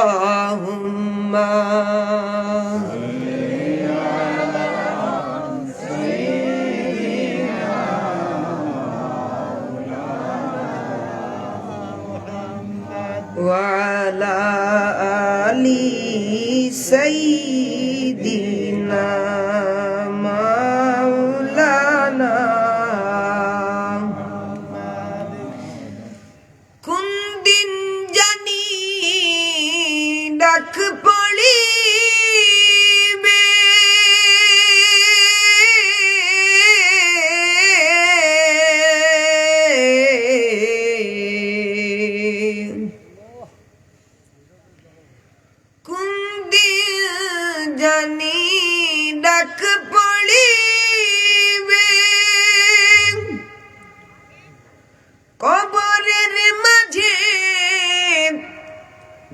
Allahumma wa ala ali sayyidina maulana কোন দিন জানি ডাক পড়িবে কোন দিন জানি ডাক পড়িবে কবরের মাঝে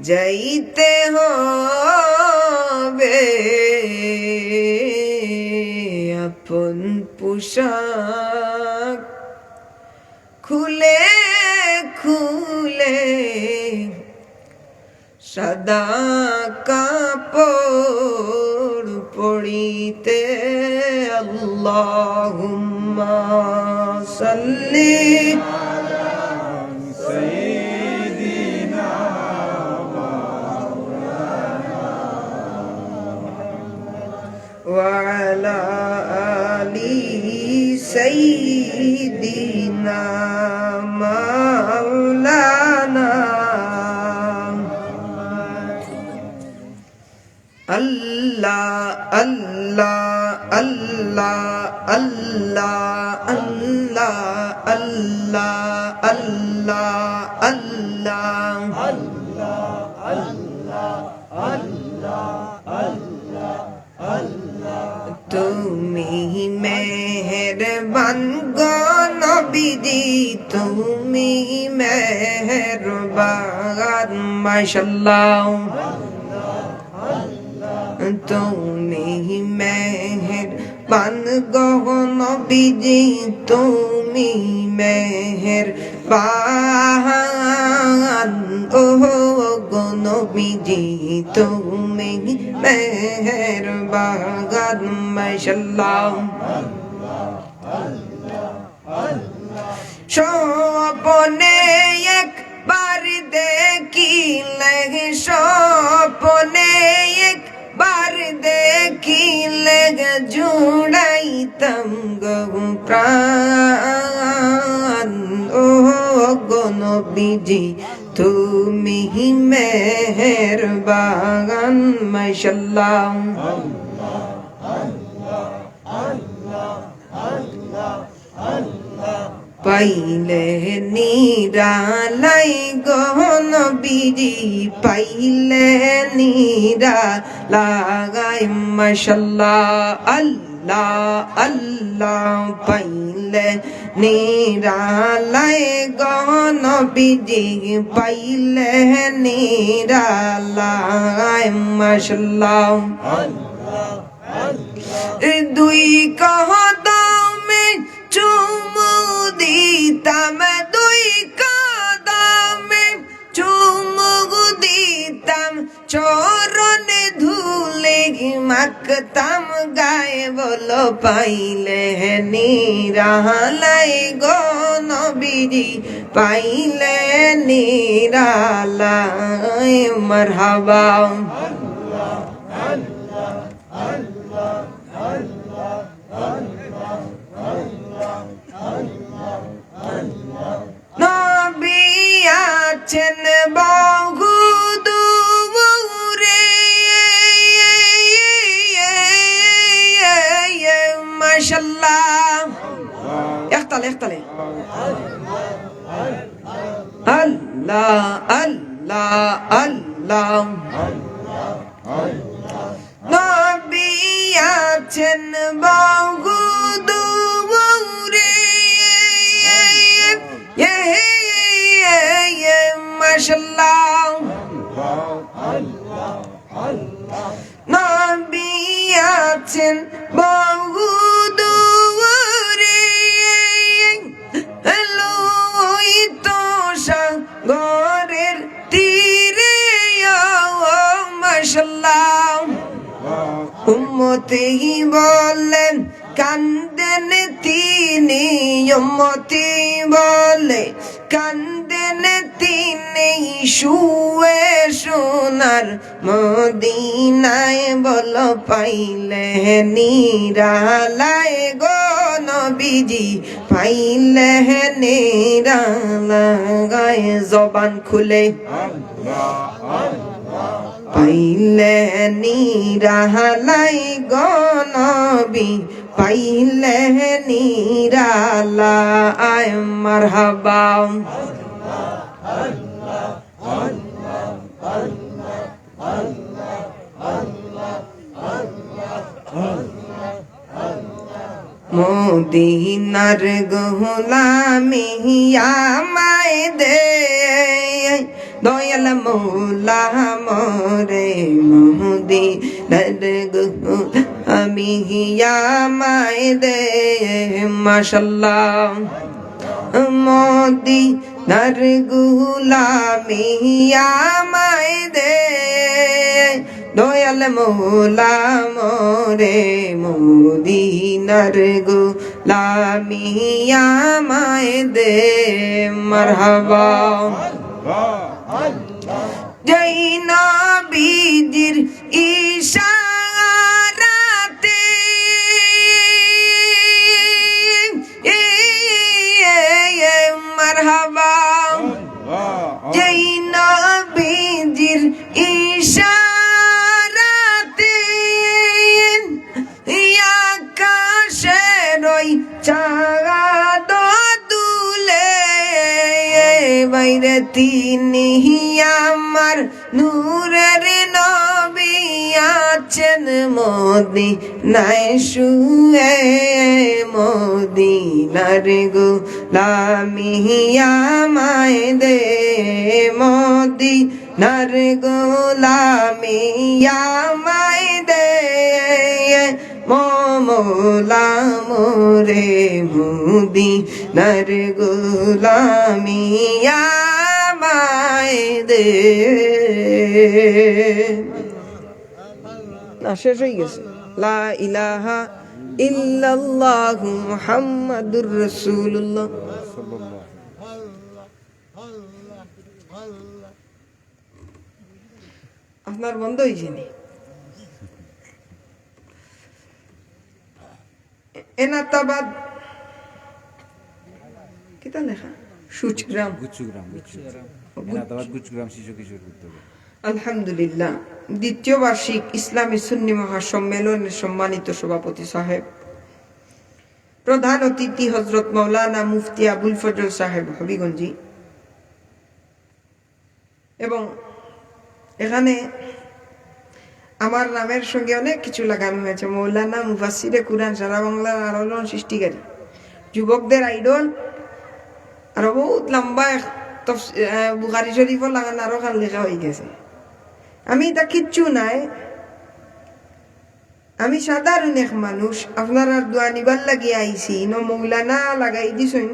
যাইতে হবে আপন পোশাক খুলে খুলে সাদা কাপড় পরিতে আল্লাহুম্মা সাল্লি وعلى آل سيدنا مولانا الله الله الله الله الله الله الله তুমি মেহেরবান গো নবীজি তুমি মেহেরবান মাশাআল্লাহ তুমি মেহেরবান গো নবীজি তুমি মেহেরবান ও গো নবীজি তুমি মেহেরবান মাশাআল্লাহ স্বপ্নে একবার দেখিলে স্বপ্নে একবার দেখিলে জুড়াইতাম গো প্রাণ ও গো নবীজি তুমি মেহেরবান মাশাআল্লাহ পাইলে নিরালাই গো নবীজি পাইলে নিরালাই মাশাআল্লাহ আল্লাহ আল্লাহ পাইলে নিরালাই গো নবীজি পাইলে নিরালাই মাশাআল্লাহ দুই কদমে চুমু দিতাম দুই কদমে চুমু দিতাম চরণে ধুলে মাখতাম গায়ে বলো পাইলে নিরালাই গো নবীজি পাইলে নিরালাই মারহাবা নবী আছেন বহু দূরে মাশাআল্লাহ একতালে একতালে আল্লাহ আল্লাহ আল্লাহ নবী আছেন বহু দূরে মাশাআল্লাহ নবী আছেন বহু দূরে লইতো সাগর নরের তীরে মাশাল্লাহ উম্মতি বলেন কান্দেন তিনি উম্মতি বলে কান্দেন তিনি শুয়ে সোনার মদিনায় বল পাইলে নিরালায় গো নবীজি পাইলে নিরালায় জবান খুলে পাইলে নিরালাই গনবি পাইলে নিরালাই মারহাবা মদিনার গোলামি আমায় দে দয়াল মৌলা মরে মদিনার গোলামি আমায় দে মাশাল্লাহ মদিনার গোলামি আমায় দে দয়াল মৌলা মোরে মদিনার গোলামি আমায় দে মারহাবা জয় নবীজির ইশারাতে মারহাবা জয় নবীজির ইশারাতে আকাশের ওই চাঁদ দুলে বাইরে তিনি আমার নূরের নবী আছেন মদিনায় শুয়ে মদিনার গোলামি আমায় দে মদিনার গোলামি আমায় দে মৌলা মোরে মদিনার গোলামি আমায় দে না শেষ হয়ে গেছে লা ইলাহা ইল্লাল্লাহু মুহাম্মাদুর রাসূলুল্লাহ আপনার বন্ধ হয়েছে নি এনাতাবাদ কিতা লেখা সুচগ্রাম এনাতাবাদ গুচগ্রাম শিশু কিশোর বিদ্যালয় আলহামদুলিল্লাহ দ্বিতীয় বার্ষিক ইসলামী সুন্নি মহাসম্মেলনের সম্মানিত সভাপতি সাহেব প্রধান অতিথি হযরত মাওলানা মুফতি আবুল ফজল সাহেব হবিগঞ্জি এবং এখানে আমার নামের সঙ্গে অনেক কিছু লাগানো হয়েছে মৌলানা মুফাসসিরে কুরআন সারা বাংলার আলোড়ন সৃষ্টিকারী যুবকদের আইডল আর বহুত লম্বা বুখারী শরীফ লাগানো আরো খান লেখা হয়ে গেছে আমি তা কিচ্ছু নাই আমি সাধারণ এক মানুষ আপনারা দোয়া নিবার লাগিয়ে আইছি ন মৌলানা লাগাই দিছেন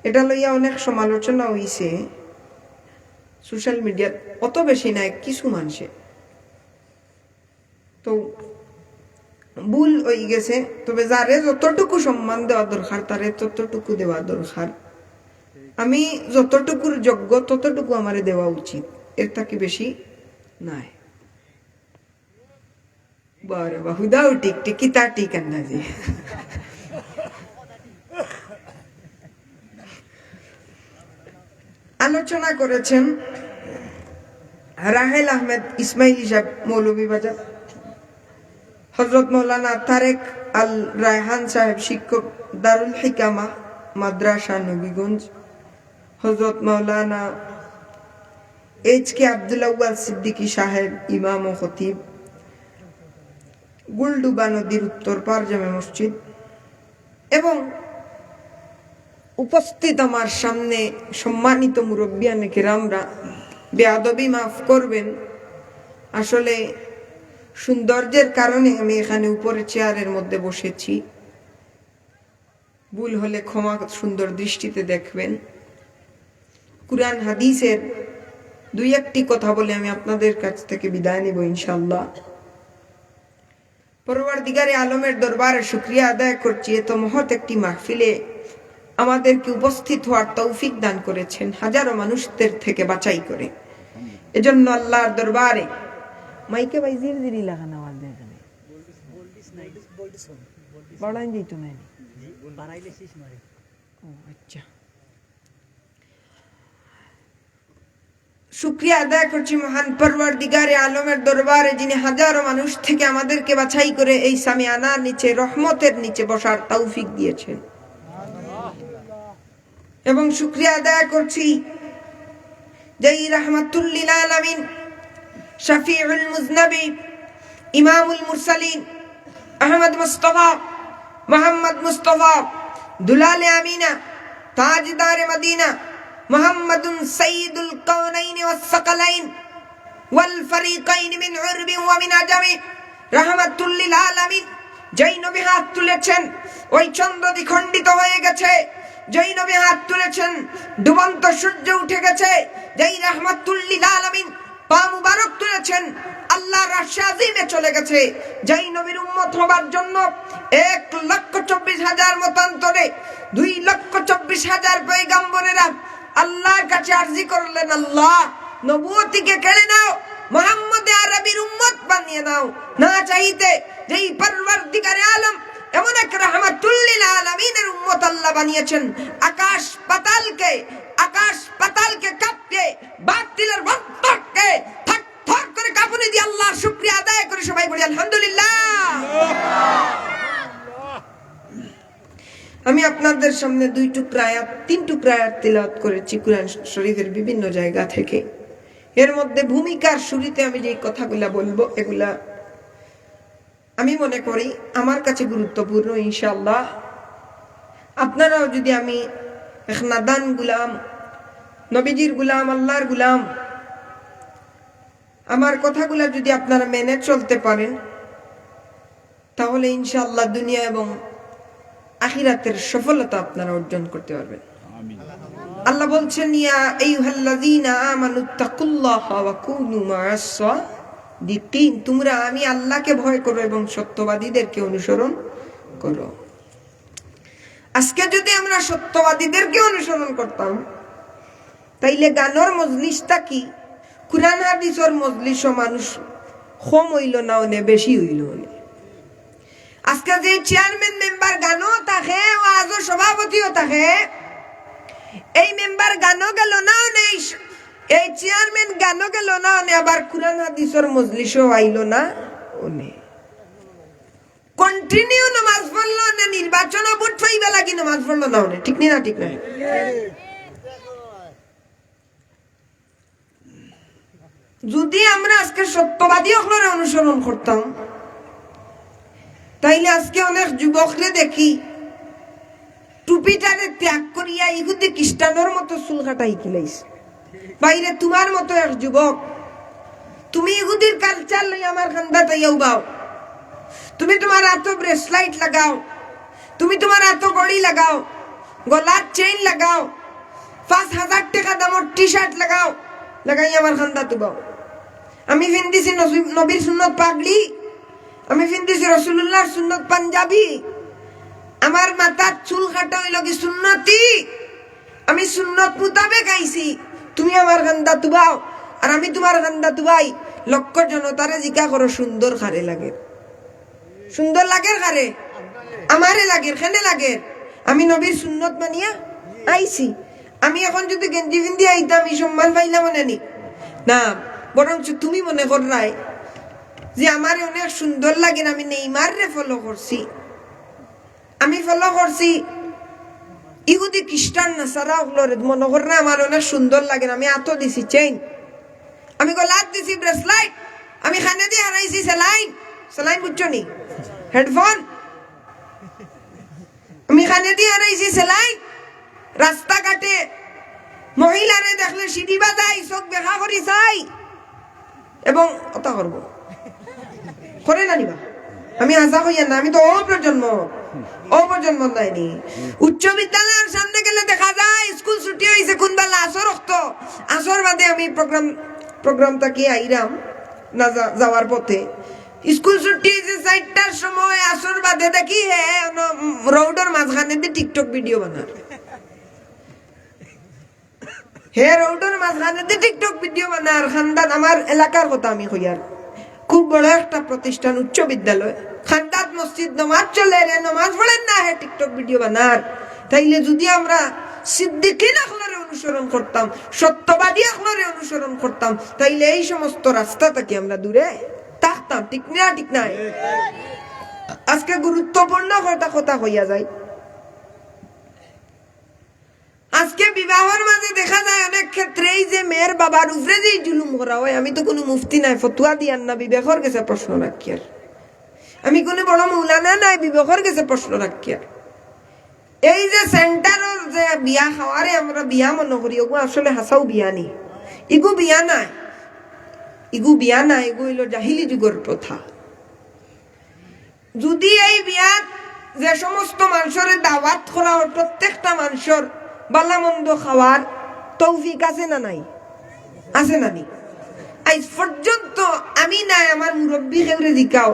এটা লইয়া অনেক সমালোচনা হইছে সোশ্যাল মিডিয়াত অত বেশি নাই কিছু মানুষে তো ভুল হয়ে গেছে তবে যারে যতটুকু সম্মান দেওয়া দরকার তারে ততটুকু দেওয়া দরকার আমি যতটুকুর যোগ্য ততটুকু আমারে দেওয়া উচিত এর থেকে বেশি নাই বারে বাহুদাও টিক টিকি তা টিক আন্দাজে আলোচনা করেছেন রাহেল আহমেদ ইসমাইলি সাহেব মৌলভীবাজার হযরত মাওলানা তারেক আল রায়হান সাহেব শিক্ষক দারুল হিকামা মাদ্রাসা নবীগঞ্জ হযরত মাওলানা এইচ.কে. আব্দুল আউয়াল সিদ্দিকী সাহেব ইমাম ও খতিব গুলডুবা নদীর উত্তর পার জামে মসজিদ এবং উপস্থিত আমার সামনে সম্মানিত মুরব্বিয়ানে কেরামরা বেয়াদবি মাফ করবেন আসলে সৌন্দর্যের কারণে আমি এখানে উপরে চেয়ারের মধ্যে বসেছি ভুল হলে ক্ষমা সুন্দর দৃষ্টিতে দেখবেন কুরআন হাদিসের দুই একটি কথা বলে আমি আপনাদের কাছ থেকে বিদায় নিব ইনশাআল্লাহ। পরওয়ারদিগারে আলমের দরবারে শুকরিয়া আদায় করছি, এত মহৎ একটি মাহফিলে আমাদেরকে উপস্থিত হওয়ার তৌফিক দান করেছেন, হাজারো মানুষদের থেকে বাছাই করে। এজন্য আল্লাহর দরবারে মাইকে ভাই জির জিরি লাগানো আওয়াজ দেয় এখানে বাড়াই দিত না বাড়াইলে শেষ মারে। ও আচ্ছা, শুকরিয়া আদায় করছি মহান পরওয়ারদিগারে আলমের দরবারে, যিনি হাজারো মানুষ থেকে আমাদেরকে বাছাই করে এই সামিয়ানার নিচে রহমতের নিচে বসার তৌফিক দিয়েছেন। এবং শুকরিয়া আদায় করছি যেই রাহমাতুল লিল আলামিন, শফিউল মুজনবী, ইমামুল মুরসালিন আহমদ মুস্তাফা মোহাম্মদ মুস্তাফা দুলালে আমিনা তাজদারে মদিনা মুহাম্মাদুন সাইয়্যিদুল কাওনাইন ওয়াস সাকালাইন ওয়াল ফরিকাইন মিন উরবি ওয়া মিন আজামি রাহমাতুল লিল আলামিন, যেই নবী হাত তুলেছেন ওই চন্দ্র দ্বিখণ্ডিত হয়ে গেছে, যেই নবী হাত তুলেছেন ডুবন্ত সূর্য উঠে গেছে, যেই রাহমাতুল লিল আলামিন পা মুবারক তুলেছেন আল্লাহর আরশে আজিমে চলে গেছে, যেই নবীর উম্মত হবার জন্য 1,24,000 মতান্তরে 2,24,000 পয়গম্বরেরা আল্লাহর কাছে আরজি করলেন, আল্লাহ নবুয়তিকে কেড়ে নাও, মুহাম্মদ আরবির উম্মত বানিয়ে নাও। না চাইতে যেই পরওয়ারদিগারে আলম এমন এক রাহমাতুল লিল আলামিনের উম্মত আল্লাহ বানিয়েছেন, আকাশ পাতালকে কাঁপিয়ে বাতিলের বন্ধকে থাক থাক করে কাঁপুনি দিয়ে আল্লাহর শুকরিয়া আদায় করে সবাই বলি আলহামদুলিল্লাহ। আমি আপনাদের সামনে 2 টুকরা আয়াত 3 টুকরা আয়াত তিলাওয়াত করেছি কুরআন শরীফের বিভিন্ন জায়গা থেকে। এর মধ্যে ভূমিকার শুরুতে আমি যে কথাগুলা বলবো এগুলা আমি মনে করি আমার কাছে গুরুত্বপূর্ণ। ইনশাআল্লাহ আপনারাও যদি আমি এক নাদান গুলাম, নবীজির গুলাম, আল্লাহর গুলাম, আমার কথাগুলা যদি আপনারা মেনে চলতে পারেন তাহলে ইনশাআল্লাহ দুনিয়া এবং আখিরাতের সফলতা আপনারা অর্জন করতে পারবেন। আল্লাহ বলছেন, ইয়া আইয়ুহাল্লাযীনা আমানুত্তাকুল্লাহা ওয়া কুনু মা'আস সাদিকিন, তোমরা আমি আল্লাহকে ভয় করো এবং সত্যবাদীদেরকে অনুসরণ করো। আজকে যদি আমরা সত্যবাদীদেরকে অনুসরণ করতাম তাইলে গানের মজলিসটা কি কুরআন হাদিসের মজলিসও মানুষ কম হইল না, অনে বেশি হইল। আজকে যে চেয়ারম্যান মেম্বার গানও থাকে, ওয়াজও সভাপতিও থাকে, এই মেম্বার গানও গেল না, নেই এই চেয়ারম্যান গানও গেল না, আবার কুরআন হাদিসের মজলিসও আইল না, ওনে কন্টিনিউ নামাজ পড়লো না, নির্বাচন ভোট পাইবা লাগি নামাজ পড়লো না, ওনে ঠিক না? ঠিক না? যদি আমরা আজকে সত্যবাদী হলরে অনুসরণ করতাম তাইলে আজকে অনেক যুবকরে দেখি টুপিটারে ত্যাগ করিয়া ইহুদি খ্রিস্টানের মতো চুল কাটাই কিলাইছে। বাইরে তোমার মতো এক যুবক, তুমি ইহুদির কালচার লই আমার খান্দা তাইয়াও বাও, তুমি তোমার এত ব্রেসলাইট লাগাও, তুমি তোমার এত গড়ি লাগাও, গলার চেইন লাগাও, 5,000 টাকা দামের টি শার্ট লাগাও, লাগাই আমার খান্দা তুবাও। আমি ফিন্দিছি নবীর সুন্নত পাগড়ি, আমি ফিন্দিছি রাসূলুল্লাহর সুন্নত পাঞ্জাবি, আমার মাথার চুল কাটা হইল কি সুন্নতি, আমি সুন্নত মুতাবেক আইছি, তুমি আমার খান্দা তুবাও আর আমি তোমার খান্দা তুবাই। লক্ষ জনতারে জিজ্ঞা করো সুন্দর খারে লাগে, সুন্দর লাগে খারে আমারে লাগে, খেনে লাগে, আমি নবীর সুন্নত মানিয়া আইছি। আমি এখন যদি গেঞ্জি ফিন্দি আইতাম আমি সম্মান পাইলাম না, বরং তুমি মনে করাই যে আমার অনেক সুন্দর লাগে, আমি নেইমার রে ফলো করছি, আমি ফলো করছি ইহুদি খ্রিস্টান নাসারা ওগুলোরে মনে কর না আমার অনেক সুন্দর লাগে, আমি এত দিছি চেইন, আমি গলাত দিছি ব্রেসলাইট, আমি খানে দিয়ে হারাইছি সেলাইন, সেলাইন বুঝছো নি, হেডফোন, আমি খানে দিয়ে হারাইছি সেলাইন। রাস্তাঘাটে মহিলারে দেখলে সিঁড়ি বাজাই, চোখ দেখা করি চাই এবং কথা করবো করে না নিবা আমি আশা কইয়া না, আমি তো অপ্রজন্ম নাইনি। উচ্চ বিদ্যালয়ের সামনে গেলে দেখা যায় স্কুল ছুটি হয়েছে কোন বেলা আসর রক্ত, আসর বাদে আমি প্রোগ্রামটা কি আইরাম না যাওয়ার পথে স্কুল ছুটি হয়েছে 4টার সময়, আসর বাদে দেখি রোডের মাঝখানে দিয়ে টিকটক ভিডিও বানার, রোডের মাঝখানে দিয়ে টিকটক ভিডিও বানার খানদান। আমার এলাকার কথা আমি কইয়ার, খুব বড় একটা প্রতিষ্ঠান উচ্চ বিদ্যালয়, খানদাত মসজিদ নমাজ চলে রে, নমাজ পড়েন না হে টিকটক ভিডিও বানার। তাইলে যদি আমরা সিদ্দিকিন আখলারে অনুসরণ করতাম, সত্যবাদী আখলারে অনুসরণ করতাম, তাইলে এই সমস্ত রাস্তা থেকে আমরা দূরে থাকতাম। ঠিক না? ঠিক নাই? আজকে গুরুত্বপূর্ণ কথা হইয়া যায়। আজকে বিবাহের মাঝে দেখা যায় অনেক ক্ষেত্রেই যে মেয়ের বাবার উপরে যে জুলুম করা হয়, আমি তো কোনো মুফতি নাই ফতুয়া দিয়ার না, বিবেকের কাছে প্রশ্ন রাখি আর, আমি কোনো বড় মৌলানা নাই, বিবেকের কাছে প্রশ্ন রাখি আর। এই যে সেন্টারের যে বিয়া খাওয়ারে আমরা বিয়া মনে করি, ওগু আসলে হাসাও বিয়া নি, ইগু বিয়া নাই, এগু হইল জাহিলি যুগের প্রথা। যদি এই বিয়াত যে সমস্ত মানুষের দাওয়াত করা হয়, প্রত্যেকটা মানুষের বালা মন্দ খাওয়ার তৌফিক আছে না নাই? আছে না নি? আজ পর্যন্ত আমি নাই, আমার মুরব্বী কেউরে জিকাও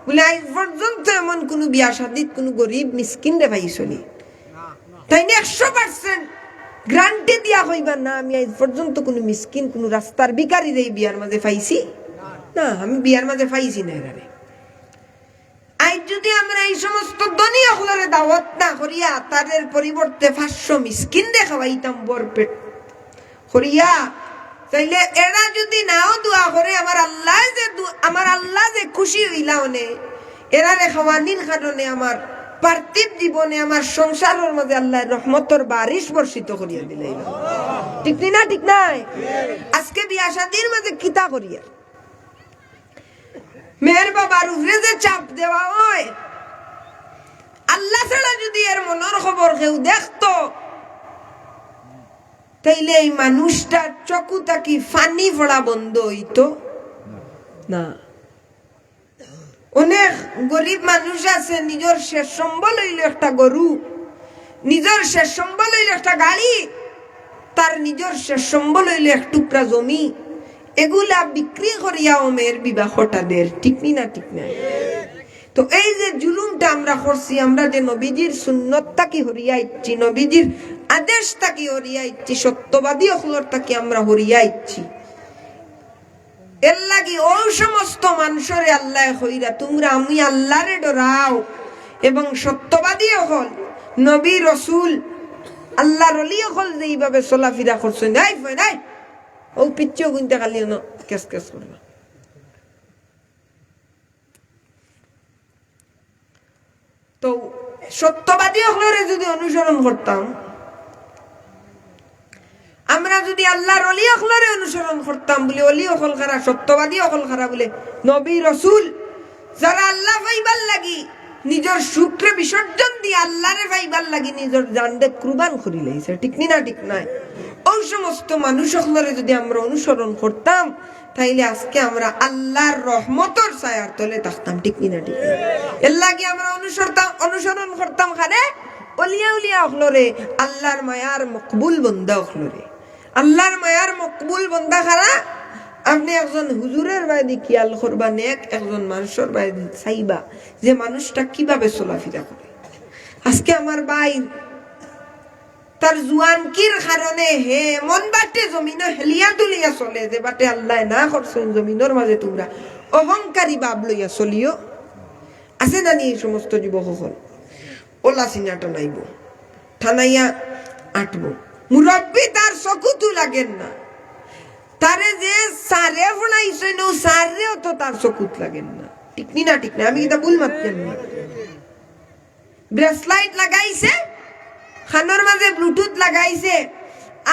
বলে আজ পর্যন্ত এমন কোন বিয়া শাদিত কোন গরিব মিসকিন রে পাইছনি, তাই না? 100% গ্রান্টি দিয়া হইবা না আমি আজ পর্যন্ত কোন মিসকিন কোন রাস্তার ভিখারি রে বিয়ার মাঝে পাইছি না, আমি বিয়ার মাঝে পাইছি না। এরারে আজ যদি আমরা এই সমস্ত ধনী হলরে দাওয়াত না করিয়া তাদের পরিবর্তে 500 মিসকিন দেখাইতাম বরপেট করিয়া, তাইলে এরা যদি নাও দোয়া করে আমার আল্লাহ যে খুশি হইলা অনে, এরা খাওয়ানির কারণে আমার পার্থিব জীবনে আমার সংসারের মধ্যে আল্লাহর রহমতের বারিশ বর্ষিত করিয়া দিলে। ঠিক না? ঠিক নাই? আজকে বিয়া শাদীর মাঝে কিতা করিয়া মেয়ের বাবার উপরে যে চাপ দেওয়া হয়, আল্লাহ ছাড়া যদি এর মনের খবর কেউ দেখতো, তাইলে এই মানুষটার চকুটা কি ফানি ফোড়া বন্ধ হইতো না। অনেক গরিব মানুষ আছে, নিজের শেষ সম্বল হইল একটা গরু, নিজের শেষ সম্বল হইল একটা গাড়ি, তার নিজের শেষ সম্বল হইল এক টুকরা জমি, এগুলা বিক্রি করিয়া মেয়ের বিবাহটা দের। ঠিক না? ঠিক না? তো এই যে জুলুমটা আমরা করছি, আমরা যে নবীজির সুন্নতটা কি হরিয়াইছি, নবীজির আদেশটা কি হরিয়াইছি, সত্যবাদী হলরটা কি আমরা হরিয়াইছি, এর লাগি ও সমস্ত মানুষরে আল্লাহ কইরা তোমরা আমি আল্লাহরে ডরাও এবং সত্যবাদী হল নবী রসুল আল্লাহর ওলি হল যে এইভাবে চলাফেরা করছেন, নাই ও পিচ্ছিও গুনতে খালি কেস করবা। তো সত্যবাদী হলরে যদি অনুসরণ করতাম, আমরা যদি আল্লাহর ওলি হলরে অনুসরণ করতাম বলে, ওলি হল খারা, সত্যবাদী হল খারা বলে, নবী রসুল যারা আল্লাহ পাইবার লাগি নিজের শুক্রে বিসর্জন দিয়ে আল্লাহরে পাইবার লাগি নিজের জানদে কুরবান করি লাইছে। ঠিক না? ঠিক নাই? ওই সমস্ত মানুষ হলরে যদি আমরা অনুসরণ করতাম, তাইলে আজকে আমরা আল্লাহর রহমতের ছায়ার তলে থাকতাম। ঠিক না? ঠিক না? এর লাগি আমরা অনুসরণ করতাম খারে ওলিয়া হলরে, আল্লাহর মায়ার মকবুল বন্দা হলরে। আল্লাহর মায়ার মকবুল বন্দা খারা আপনি একজন হুজুরের বাইরে খেয়াল করবা, একজন মানুষের বাইরে চাইবা যে মানুষটা কিভাবে চলাফেরা করে। আজকে আমার ভাই তার জুয়ানকির কারণে হে মন বাটে জমিন হেলিয়া তুলিয়া চলে, যে বাটে আল্লাহ না করছেন জমিনের মাঝে তোমরা অহংকারী বাব লইয়া চলিও। আছে না নি এই সমস্ত যুবক হল ওলা সিনাটা নাইব, থানাইয়া আটবো, মুরব্বী তার চকুতু লাগেন না, তারে যে সারে ফোনাইছে নো সারেও তো তার চকুত লাগেন না। ঠিক না? ঠিক না? আমি এটা ভুল মাত্রেন না। ব্রেসলাইট লাগাইছে, খানোর মাঝে ব্লুটুথ লাগাইছে,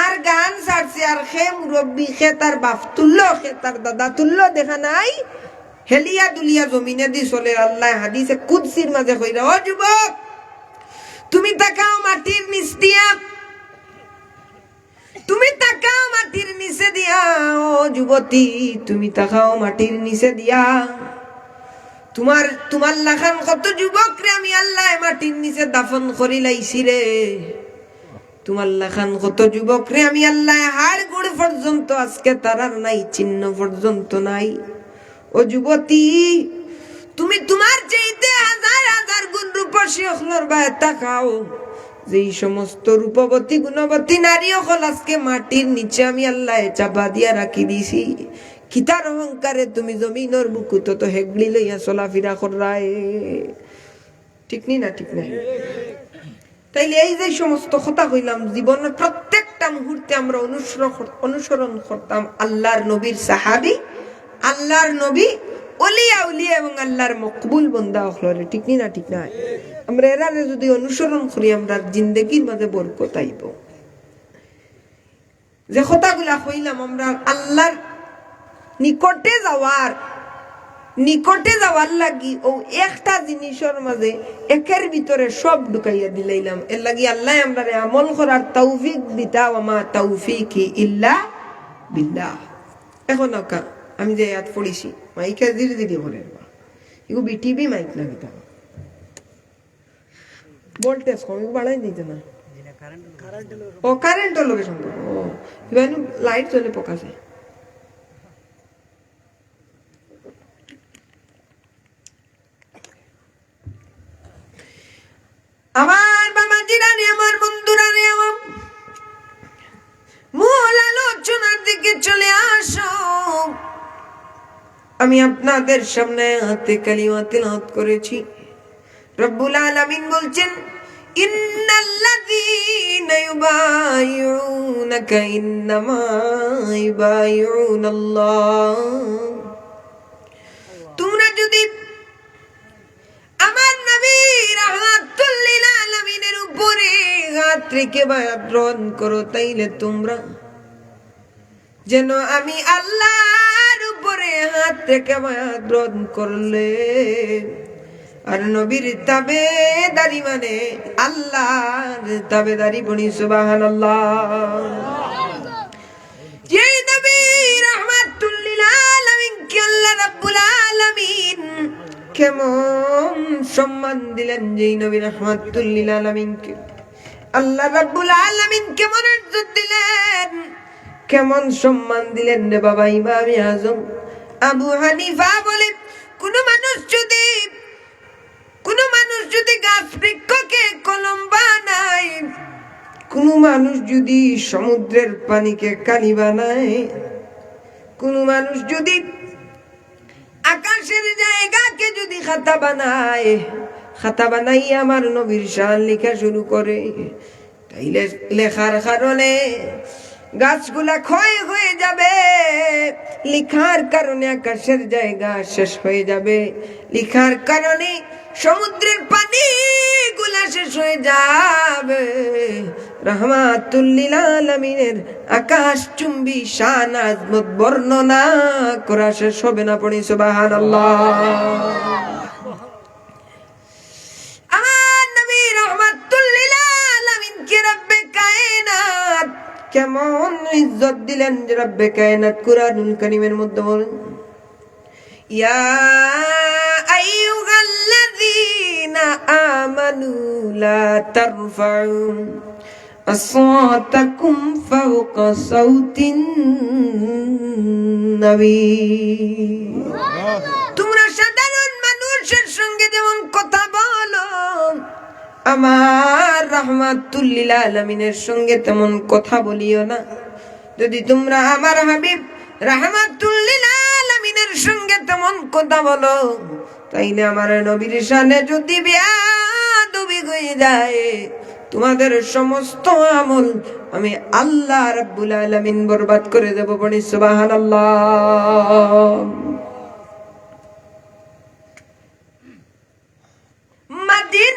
আর গান ছাড়ছে, আর খে মুরব্বী খে তার বাপ তুললো, খে তার দাদা তুললো, দেখা নাই হেলিয়া দুলিয়া জমিনে দি চলে। আল্লাহ হাদিসে কুদসির মাঝে কইরা, ও যুবক তুমি তাকাও মাটির নিচ দিয়া, তুমি তাকাও মাটির নিচে দিয়া, ও যুবতী তুমি তাকাও মাটির নিচে দিয়া, তোমার তোমার লাখান কত যুবক রে আমি আল্লাহ মাটির নিচে দাফন করি লাইছি রে। তোমার লাখান কত যুবক রে আমি আল্লাহ হাড় গোড় পর্যন্ত আজকে তারার নাই, চিহ্ন পর্যন্ত নাই। ও যুবতী, তুমি তোমার চাইতে হাজার হাজার গুণ রূপসী হলর বায় তাকাও। যেই সমস্ত রূপবতী গুণবতী নারী হল আজকে মাটির নিচে আমি আল্লাহ চাপা দিয়া রাখি দিছি। কিতার অহংকারে তুমি জমিনের বুকুত তো হেগড়ি লইয়া চলাফেরা করায়, ঠিক নি না? ঠিক নাই? তাইলে এই যে সমস্ত কথা কইলাম, জীবনের প্রত্যেকটা মুহূর্তে আমরা অনুসরণ করতাম আল্লাহর নবীর সাহাবী, আল্লাহর নবী, ওলিয়া উলিয়া এবং আল্লাহর মকবুল বান্দা হলরে, ঠিক নি না? ঠিক না? আমরা এরারে যদি অনুসরণ করি আমরা জিন্দেগির মাঝে বরকত আইব। যে কথাগুলা কইলাম, আমরা আল্লাহর নিকটে যাওয়ার লাগি ও একটা জিনিসের মাঝে একের ভিতরে সব ঢুকাইয়া দিলাইলাম। এর লাগি আল্লাহ আমরা আমল করার তৌফিক দিতা, ওয়া মা তাওফীকি ইল্লা বিল্লাহ। এখন আমি যে আয়াত পড়িছি মাইকে ধীরে ধীরে করে এগুলো বিটিভি মাইক না দিতা ভোল্টেজ কম বাড়াই দিতে না। ও কারেন্ট লোকের সম্পর্ক, ও লাইট চলে পকাছে। আমার বাবাজিরা রে, আমার বন্ধুরা রে, আমার মূল আলোচনার দিকে চলে আসো। আমি আপনাদের সামনে হাতে কালিমা তিলাওয়াত করেছি। রব্বুল আলামিন বলছেন, ইন্নাল্লাযীনা ইউবাইউনাকা ইন্নামা ইউবাইউনাল্লাহ। তোমরা যদি আমার নবী রাহমাতুল লিল আলামিনের উপরে হাত রেখে বায়াত গ্রহণ করো, তাইলে তোমরা যেন আমি আল্লাহর উপরে হাত রেখে বায়াত গ্রহণ করলে। আর নবীর তাবেদারি মানে আল্লাহর তাবেদারি, বলি সুবহানাল্লাহ। যে নবী রাহমাতুল লিল আলামিনকে আল্লাহ রাব্বুল আলামিন কেমন সম্মান দিলেন, যেই নবী রাহমাতুল লিল আলামিনকে আল্লাহ রাব্বুল আলামিন কেমন ইজ্জত দিলেন, কেমন সম্মান দিলেন রে বাবা। ইমামে আজম আবু হানিফা বলে, কোন মানুষ যদি গাছ বৃক্ষকে কলম বানায়, কোন মানুষ যদি সমুদ্রের পানিকে কালি বানায়, কোন মানুষ যদি আকাশের জায়গাকে যদি খাতা বানাই আমার নবীর শান লেখা শুরু করে, তাইলে লেখার কারণে গাছগুলা ক্ষয় হয়ে যাবে, লেখার কারণে আকাশের জায়গা শেষ হয়ে যাবে, লেখার কারণে সমুদ্রের পানি গুলা শেষ হয়ে যাবে। রাহমাতুল লিল আলামিনের আকাশ চুম্বি শান আজমত বর্ণনা করা শেষ হবে না, পড়ি সুবহানাল্লাহ। আমার নবী রাহমাতুল লিল আলামিনকে রব্বে কায়নাত কেমন ইজ্জত দিলেন, যে রব্বে কায়নাত কুরআনুল কারীমের মধ্যে বলেন, ইয়া আইয়ুহাল্লাযীনা আমানু লা তারফাউ আসওয়াতাকুম ফাওকা সাউতিন নবী। তোমরা সাধারণ মানুষের সঙ্গে যেমন কথা বলো, আমার রাহমাতুল লিল আলামিনের সঙ্গে তেমন কথা বলিও না। যদি তোমরা আমার হাবিব রাহমাতুল লিল আলামিনের সঙ্গে তেমন কথা বলো, তাইলে আমার নবীর শানে যদি বেয়াদবি হয়ে যায়, তোমাদের সমস্ত আমল আমি আল্লাহ রাব্বুল আলামিন বরবাদ করে দেব, বলি সুবহানাল্লাহ। মাদিন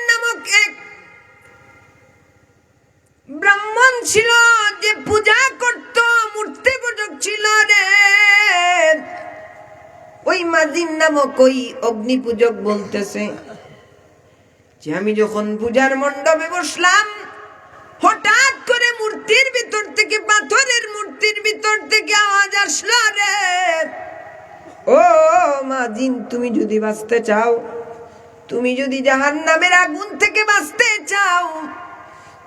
নামক এক ব্রাহ্মণ ছিল, যে পূজা করত, মূর্তি পূজক ছিল রে। ওই মাদিন নামক ওই অগ্নি পূজক বলতেছে যে আমি যখন পূজার মণ্ডপে বসলাম, হঠাৎ করে মূর্তির ভিতর থেকে, পাথরের মূর্তির ভিতর থেকে আওয়াজ আসলো রে, ও মা জিন, তুমি যদি বাঁচতে চাও, তুমি যদি জাহান্নামের আগুন থেকে বাঁচতে চাও,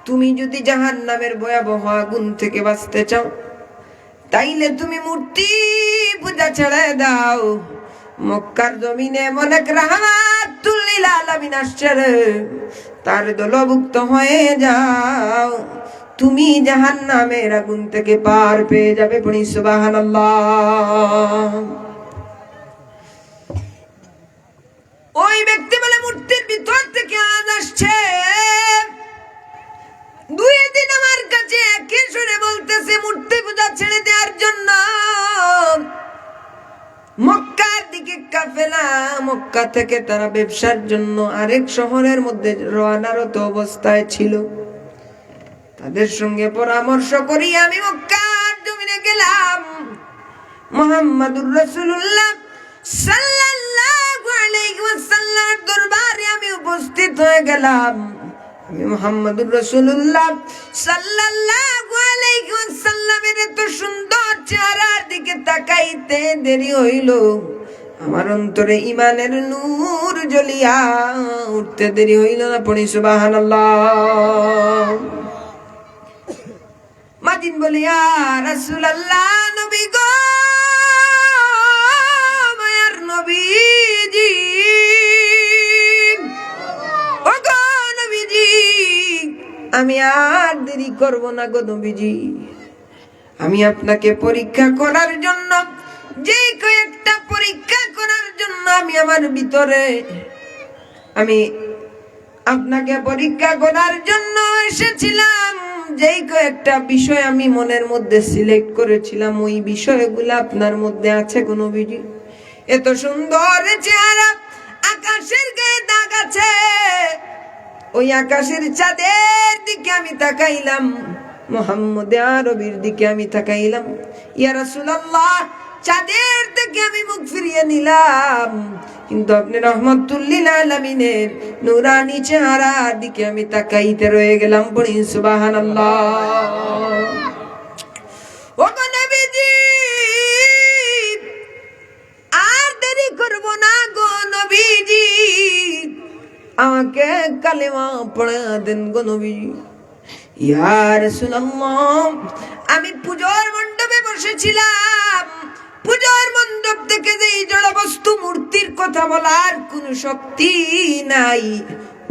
তুমি যদি জাহান্নামের ভয়াবহ আগুন থেকে বাঁচতে চাও, তাইলে তুমি মূর্তি পূজা ছেড়ে দাও। মক্কার জমিনে মনেক রাহমাতুল লিল আলামিন আসছে রে, তার দলভুক্ত হয়ে যাও, তুমি জাহান্নামের আগুন থেকে পার পেয়ে যাবে। পড়ি সুবহানাল্লাহ। ওই ব্যক্তি বলে মূর্তির ভিতর থেকে আওয়াজ আসছে। দুই দিন আমার কাছে একই সুরে বলতেছে মূর্তি পূজা ছেড়ে দেওয়ার জন্য। মক্কার দিকে কাফেলা, মক্কা থেকে তারা ব্যবসার জন্য আরেক শহরের মধ্যে রওনারত অবস্থায় ছিল। তাদের সঙ্গে পরামর্শ করি আমি মক্কার জমিনে গেলাম। মুহাম্মাদুর রাসূলুল্লাহ সাল্লাল্লাহু আলাইহি ওয়াসাল্লামের দরবারে আমি উপস্থিত হয়ে গেলাম। আমি মুহাম্মাদুর রাসূলুল্লাহ সাল্লাল্লাহু আলাইহি ওয়াসাল্লামের এত সুন্দর চেহারার দিকে তাকাইতে দেরি হইল, আমার অন্তরে ঈমানের নূর জ্বলিয়া উঠতে দেরি হইল না। পড়ি সুবহানাল্লাহ। মাজিন বলি ইয়া রাসূলুল্লাহ, নবী গো, মায়ার নবীজি, ও গো নবীজি, আমি আর দেরি করব না গো নবীজি। আমি আপনাকে পরীক্ষা করার জন্য, যে কয়েকটা পরীক্ষা করার জন্য আমি আমার ভিতরে, আমি আপনাকে পরীক্ষা করার জন্য এসেছিলাম, যেই কয়েকটা বিষয় আমি মনের মধ্যে সিলেক্ট করেছিলাম, ওই বিষয়গুলো আপনার মধ্যে আছে গো নবীজি। এত সুন্দর চেহারা, আকাশের গায়ে দাগ আছে, ওই আকাশের চাঁদের দিকে আমি তাকাইলাম, মুহাম্মদ আরবির দিকে আমি তাকাইলাম। ইয়া রাসূলুল্লাহ, চাঁদের দিকে আমি মুখ ফিরিয়ে নিলাম, কিন্তু আপনি রহমাতুল লিল আলামিনের নূরানি চেহারার দিকে আমি তাকাইতে রয়ে গেলাম। পড়ি সুবহানাল্লাহ। ও গো নবীজি, আর দেরি করব না গো নবীজি, আমাকে কালেমা পড়া দেন গো নবীজি। ইয়া রাসূলুল্লাহ, আমি পূজার মণ্ডপে বসেছিলাম, পূজার মণ্ডপ থেকে যে জড় বস্তু মূর্তির কথা বলার কোনো শক্তি নাই,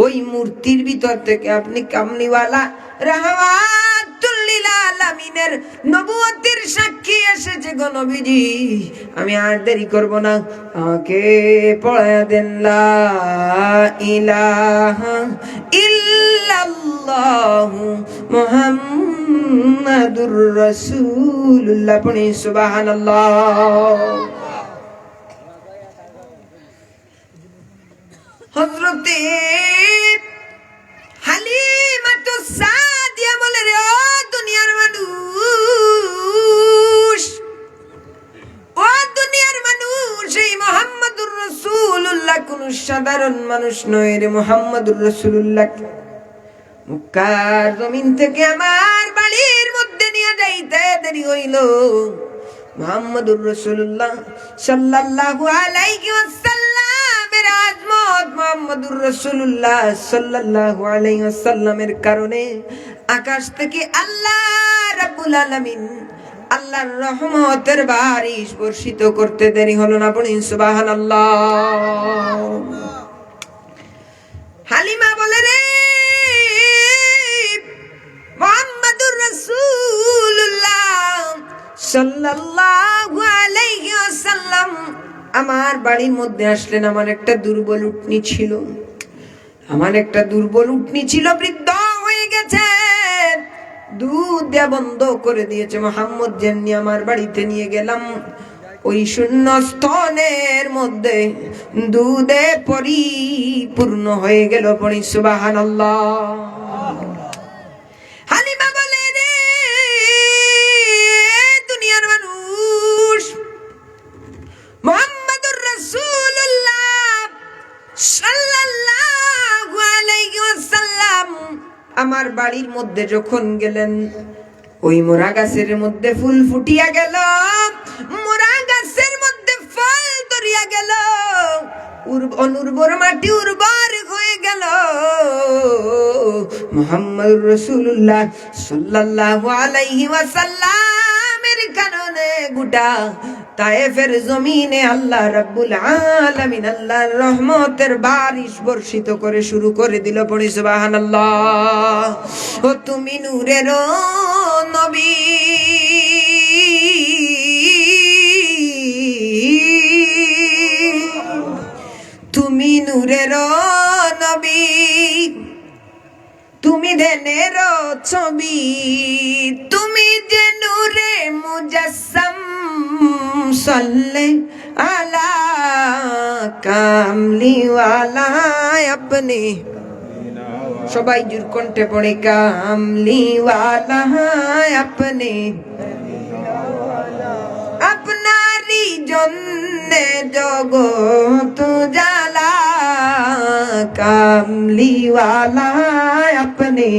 ওই মূর্তির ভিতর থেকে আপনি কামলিওয়ালা রাহমাতুল লিল আলামিনের নবুয়তের সাক্ষী এসেছে গো নবীজি। আমি আর দেরি করব না, আমাকে পড়ায়া দেন লা ইলাহা ইল্লাল্লাহু মুহাম্মাদুর রাসূলুল্লাহ। পড়ি সুবহানাল্লাহ। হযরতে হালিমাতুস সাদিয়া বলে, রে ও দুনিয়ার মানুষ, ও দুনিয়ার মানুষ, এই মুহাম্মাদুর রাসূলুল্লাহ কোন সাধারণ মানুষ নয় রে। মুহাম্মাদুর রাসূলুল্লাহ মক্কার জমিন থেকে আমার বাড়ির মধ্যে নিয়ে যাইতে দেরি হইল। মুহাম্মাদুর রাসূলুল্লাহ সাল্লাল্লাহু আলাইহি ওয়াসাল্লামের আজমত, মুহাম্মাদুর রাসূলুল্লাহ সাল্লাল্লাহু আলাইহি ওয়াসাল্লামের কারণে আকাশ থেকে আল্লাহ রাব্বুল আলামিন আল্লাহর রহমতের বারিশ বর্ষিত করতে দেরি হলো না। পড়ি সুবহানাল্লাহ। হালিমা বলে, রে মুহাম্মাদুর রাসূলুল্লাহ সাল্লাল্লাহু আলাইহি ওয়াসাল্লাম আমার বাড়ির মধ্যে আসলেন। আমার একটা দুর্বল উটনি ছিল, বৃদ্ধ হয়ে গেছে, দুধ দেয়া বন্ধ করে দিয়েছে। মুহাম্মদ যেমনি আমার বাড়িতে নিয়ে গেলাম, ওই শূন্য স্তনের মধ্যে দুধে পরিপূর্ণ হয়ে গেল। পড়ি সুবহানাল্লাহ। হালিমা বলে, রে দুনিয়ার মানুষ, মুহাম্মাদুর রাসূলুল্লাহ সাল্লাল্লাহু আলাইহি ওয়াসাল্লাম আমার বাড়ির মধ্যে যখন গেলেন, ওই মোরা গাছের মধ্যে ফুল ফুটিয়া গেল। মোরা গাছের মধ্যে ফল হইয়া গেল, অনুর্বর মাটি উর্বর হয়ে গেল। মুহাম্মদুর রাসূলুল্লাহ সাল্লাল্লাহু আলাইহি ওয়াসাল্লামের কারণে গোটা তায়েফের জমিনে আল্লাহ রাব্বুল আলামিন আল্লাহর রহমতের বারিশ বর্ষিত করে শুরু করে দিল। পড়ি সুবহানাল্লাহ। ও তুমি নূরের নবী, তুমি নূরের নবী, তুমি ধ্যানের ছবি, তুমি যে নূরে মুজাসসাম, সাল্লে আলা কামলিওয়ালা আপনি। সবাই জোর কণ্ঠে পড়ে কামলিওয়ালা আপনি, আপনারই জন্যে জগৎ জালা, কামলিওয়ালা আপনি,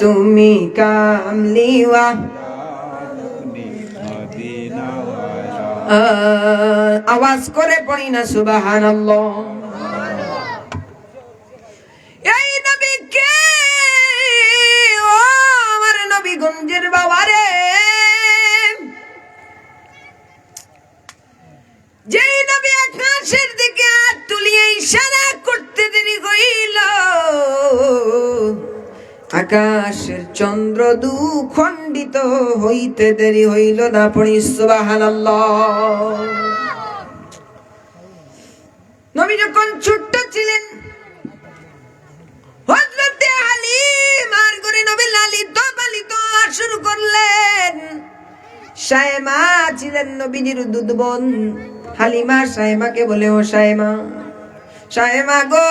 তুমি কামলিওয়া। আওয়াজ করে পড়ি না সুবহানাল্লাহ। এই নবীকে, ও আমার নবীগঞ্জের বাবারে, যেই নবী আকাশের দিকে হাত তুলিয়ে ইশারা করতে দেরি হইল, আকাশের চন্দ্র দুখণ্ডিত হইতে দেরি হইল না। পড়ি সুবহানাল্লাহ। নবী যখন ছোট্ট ছিলেন, হযরতে হালিমার ঘরে নবী লালিত পালিত শুরু করলেন। শায়মা ছিলেন নবীজির দুধ বোন। হালিমা শায়মাকে বলে, ও শায়মা, শায়মা গো,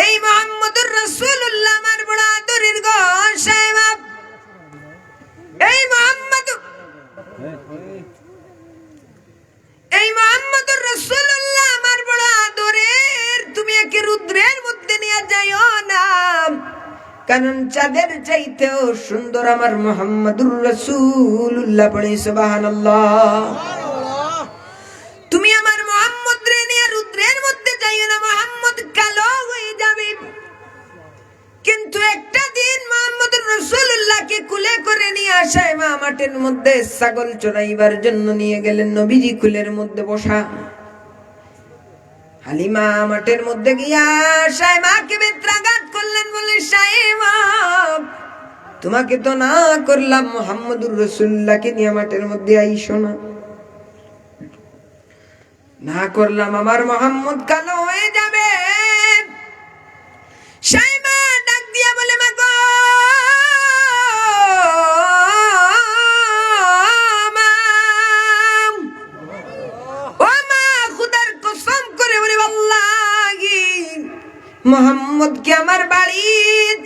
এই মুহাম্মদুর রাসূলুল্লাহ আমার বড় আদরের গো শায়মা, এই মুহাম্মদুর রাসূলুল্লাহ আমার বড় আদরের, তুমি একে রুদ্রের মধ্যে নিয়ে যাইও না, কারণ চাঁদের চাইতেও সুন্দর আমার মুহাম্মদুর রাসূলুল্লাহ। পড়ি সুবহানাল্লাহ। তুমি আমার মুহাম্মদ রে নিয়ে রুদ্রের মধ্যে যাইও না, মুহাম্মদ কালো হয়ে যাবে। কিন্তু একটা দিন মুহাম্মদুর রাসূলুল্লাহকে কুলে করে নিয়ে আসায় মা মাঠের মধ্যে ছাগল চড়াইবার জন্য নিয়ে গেলেন। নবীজি কুলের মধ্যে বসা। হালিমা মাঠের মধ্যে গিয়া শায়মাকে বেত্রাঘাত করলেন, বলে শায়মা, তোমাকে তো না করলাম মুহাম্মদুর রাসূলুল্লাহকে নিয়ে মাঠের মধ্যে আইসো না, না করলাম আমার মুহাম্মদ কালো হয়ে যাবে। শায়মা ডাক দিয়া বলে, মা গো, মুহাম্মদকে আমার বাড়ি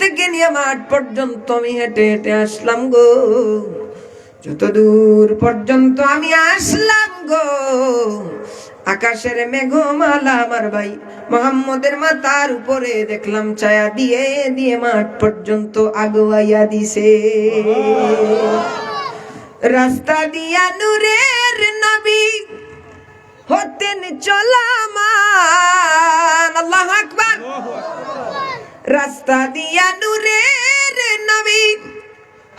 থেকে নিয়ে মাঠ পর্যন্ত আমি হেঁটে হেঁটে আসলাম গো, যত দূর পর্যন্ত আমি আসলাম গো, আকাশের মেঘমালা আমার ভাই মুহাম্মদের মাথার উপরে দেখলাম ছায়া দিয়ে দিয়ে মাঠ পর্যন্ত আগুয়াইয়া দিছে। রাস্তা দিয়া নূরের নবী হতেন চলামান। আল্লাহু আকবার। রাস্তা দিয়া নূরের নবী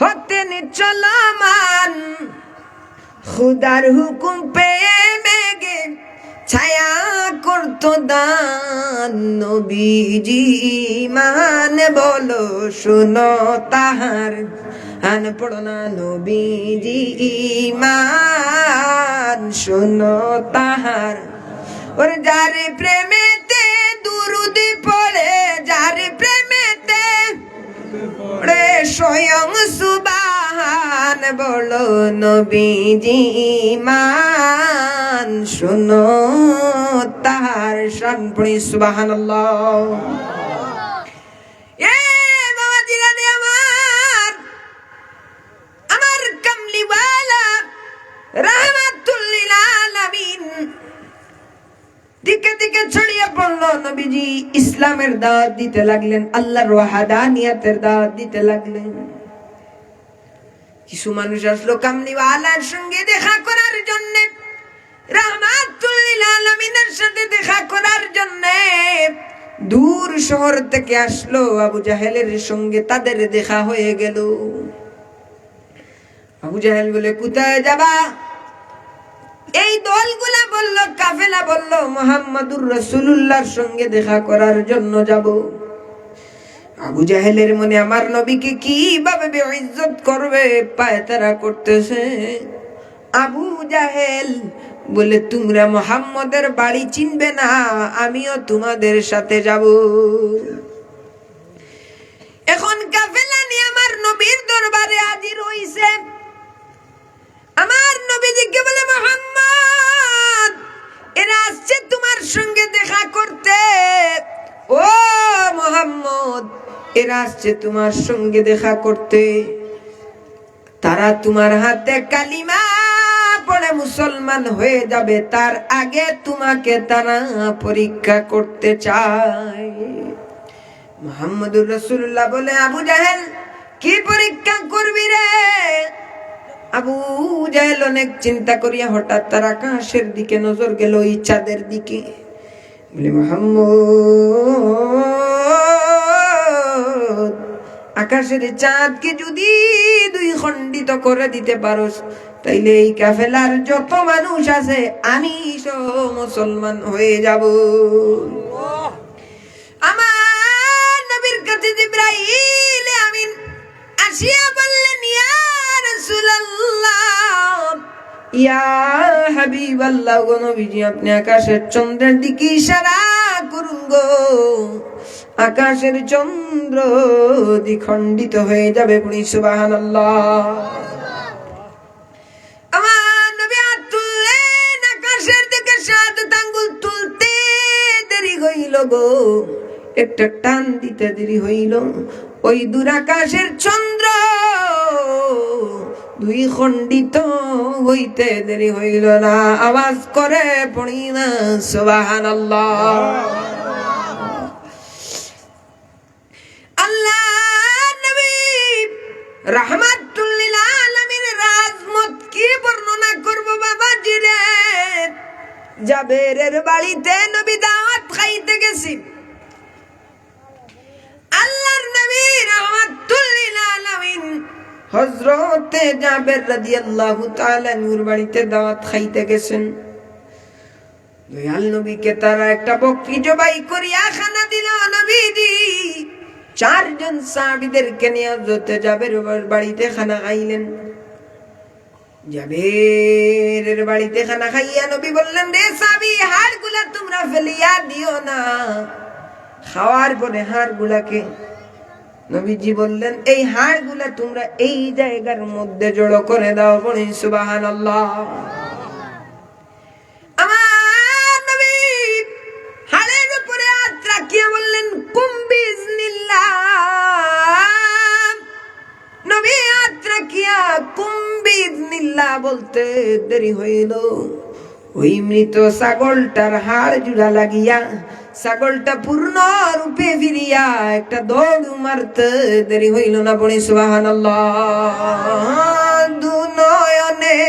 হতেন চলামান, খুদার হুকুম পেয়ে মেঘে ছায়া করতো দান। নবীজি মান বলো শুনো তাহার, আন পড়ো না নবীজি মান শুনো তাহার। ওর যার প্রেমেতে দুরুদ পড়ে, যার প্রেমেতে পড়ে স্বয়ং সুবহান বলো নবীজি মান শুনো তাহার শান। পড়ি সুবহানাল্লাহ। এ বাবা জিলানি আমার, আমার কামলিওয়ালা রাহমাতুল লিল আলামিন দিকে দিকে ছড়িয়ে পড়লো। নবীজি ইসলামের দাওয়াত দিতে লাগলেন, আল্লাহর ওয়াহদানিয়তের দাওয়াত দিতে লাগলেন। কিছু মানুষ আসলো কামলিওয়ালার সঙ্গে দেখা করার জন্য। রাহমাতুল লিল আলামিনের সাথে দেখা করার জন্য দূর শহর থেকে আসলো। আবু জাহেলের সঙ্গে তাদের দেখা হয়ে গেল। আবু জাহেল বলে, কোথায় যাবা? এই দলগুলা বলল, কাফেলা বলল, মুহাম্মাদুর রাসূলুল্লাহর সঙ্গে দেখা করার জন্য যাব। আবু জাহেলের মনে আমার নবীকে কিভাবে বেইজ্জত করবে পায়তারা করতেছে। আবু জাহেল বলে, তোমরা মুহাম্মদের বাড়ি চিনবে না, আমিও তোমাদের সাথে যাব। এখন কাফেলা নিয়ে আমার নবীর দরবারে হাজির হইছে। আমার নবীজিকে বলে, মুহাম্মদ, এরা আসছে তোমার সঙ্গে দেখা করতে। ও মুহাম্মদ, এরা আসছে তোমার সঙ্গে দেখা করতে। তারা তোমার হাতে কালিমা পড়ে মুসলমান হয়ে যাবে, তার আগে তোমাকে তারা পরীক্ষা করতে চায়। মুহাম্মদুর রাসূলুল্লাহ বলে, আবু জাহেল, কি পরীক্ষা করবি রে? আবু জাহেল অনেক চিন্তা করিয়া হঠাৎ তার আকাশের দিকে নজর গেল, ওই চাঁদের দিকে। বলে, মুহাম্মদ, আকাশের চাঁদকে যদি দুই খণ্ডিত করে দিতে পারোস, তাইলে এই কাফেলার যত মানুষ আছে আমি সব মুসলমান হয়ে যাব। আমার নবীর কাছে জিবরাইল আমিন আসিয়া বললেন, ইয়া রাসূলুল্লাহ, ইয়া হাবিবাল্লাহ, গো নবীজি, আপনি আকাশের চন্দ্রের দিকে ইশারা করুন গো। আকাশের চন্দ্র দ্বিখণ্ডিত হয়ে যাবে। পড়ি সুবহানাল্লাহ। আমার নবী হাত তুললেন আকাশের দিকে, 7 আঙ্গুল তুলতে দেরি হইল গো, একটা টান দিতে দেরি হইল। ওই দূর আকাশের চন্দ্র দুই খণ্ডিত হইতে দেরি হইল না। আওয়াজ করে পড়ি না সুবহানাল্লাহ। রাহমাতুল লিল আলামিনের রাজমত কি বর্ণনা করব বাবাজি রে। জাবেরের বাড়িতে নবী দাওয়াত খাইতে গেছি। আল্লাহর নবী রাহমাতুল লিল আলামিন হযরতে জাবের রাদিয়াল্লাহু তাআলা নূর বাড়িতে দাওয়াত খাইতে গেছেন। দয়াল নবীকে তারা একটা বকরি জবাই করিয়া খানা দিল। নবীজি 4 জন সাহাবীদেরকে নিয়ে হযরতে জাবেরের বাড়িতে খানা খাইলেন। জাবেরের বাড়িতে খানা খাইয়া নবী বললেন, রে সাহাবী, হাড়গুলা তোমরা ফেলিয়া দিও না। খাওয়ার পরে হাড়গুলাকে নবীজি বললেন, এই হাড়গুলা তোমরা এই জায়গার মধ্যে জড়ো করে দাও। বলি সুবহানাল্লাহ। আমার নবী হাড়ের উপরে হাত রাখিয়া বললেন, কুম বিইজনিল্লাহ। নবী হাত রাখিয়া কুম বিইজনিল্লাহ বলতে দেরি হইল। ওই মৃত ছাগলটার হাড় জুড়া লাগিয়া ছাগলটা পূর্ণ রূপে ফিরিয়া একটা দৌড় মারতে দেরি হইল না। পড়ি সুবহানাল্লাহ। দুনয়নে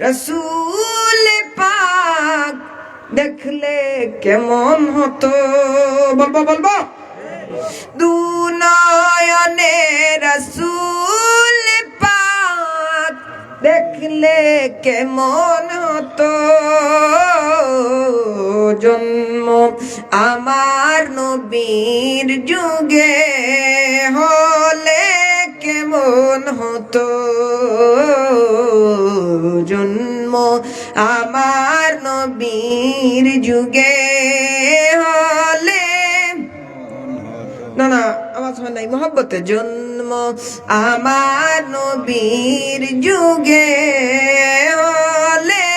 রাসূল পাক দেখলে কেমন হতো, বলবো বলবো। দুনয়নে রাসূল পাক দেখলে কেমন হতো, জন্ম আমার নবীর যুগে হলে কেমন হতো, জন্ম আমার নবীর যুগে হলে। না না, আওয়াজ হয় নাই, মহব্বতে। জন্ম আমার নবীর যুগে হলে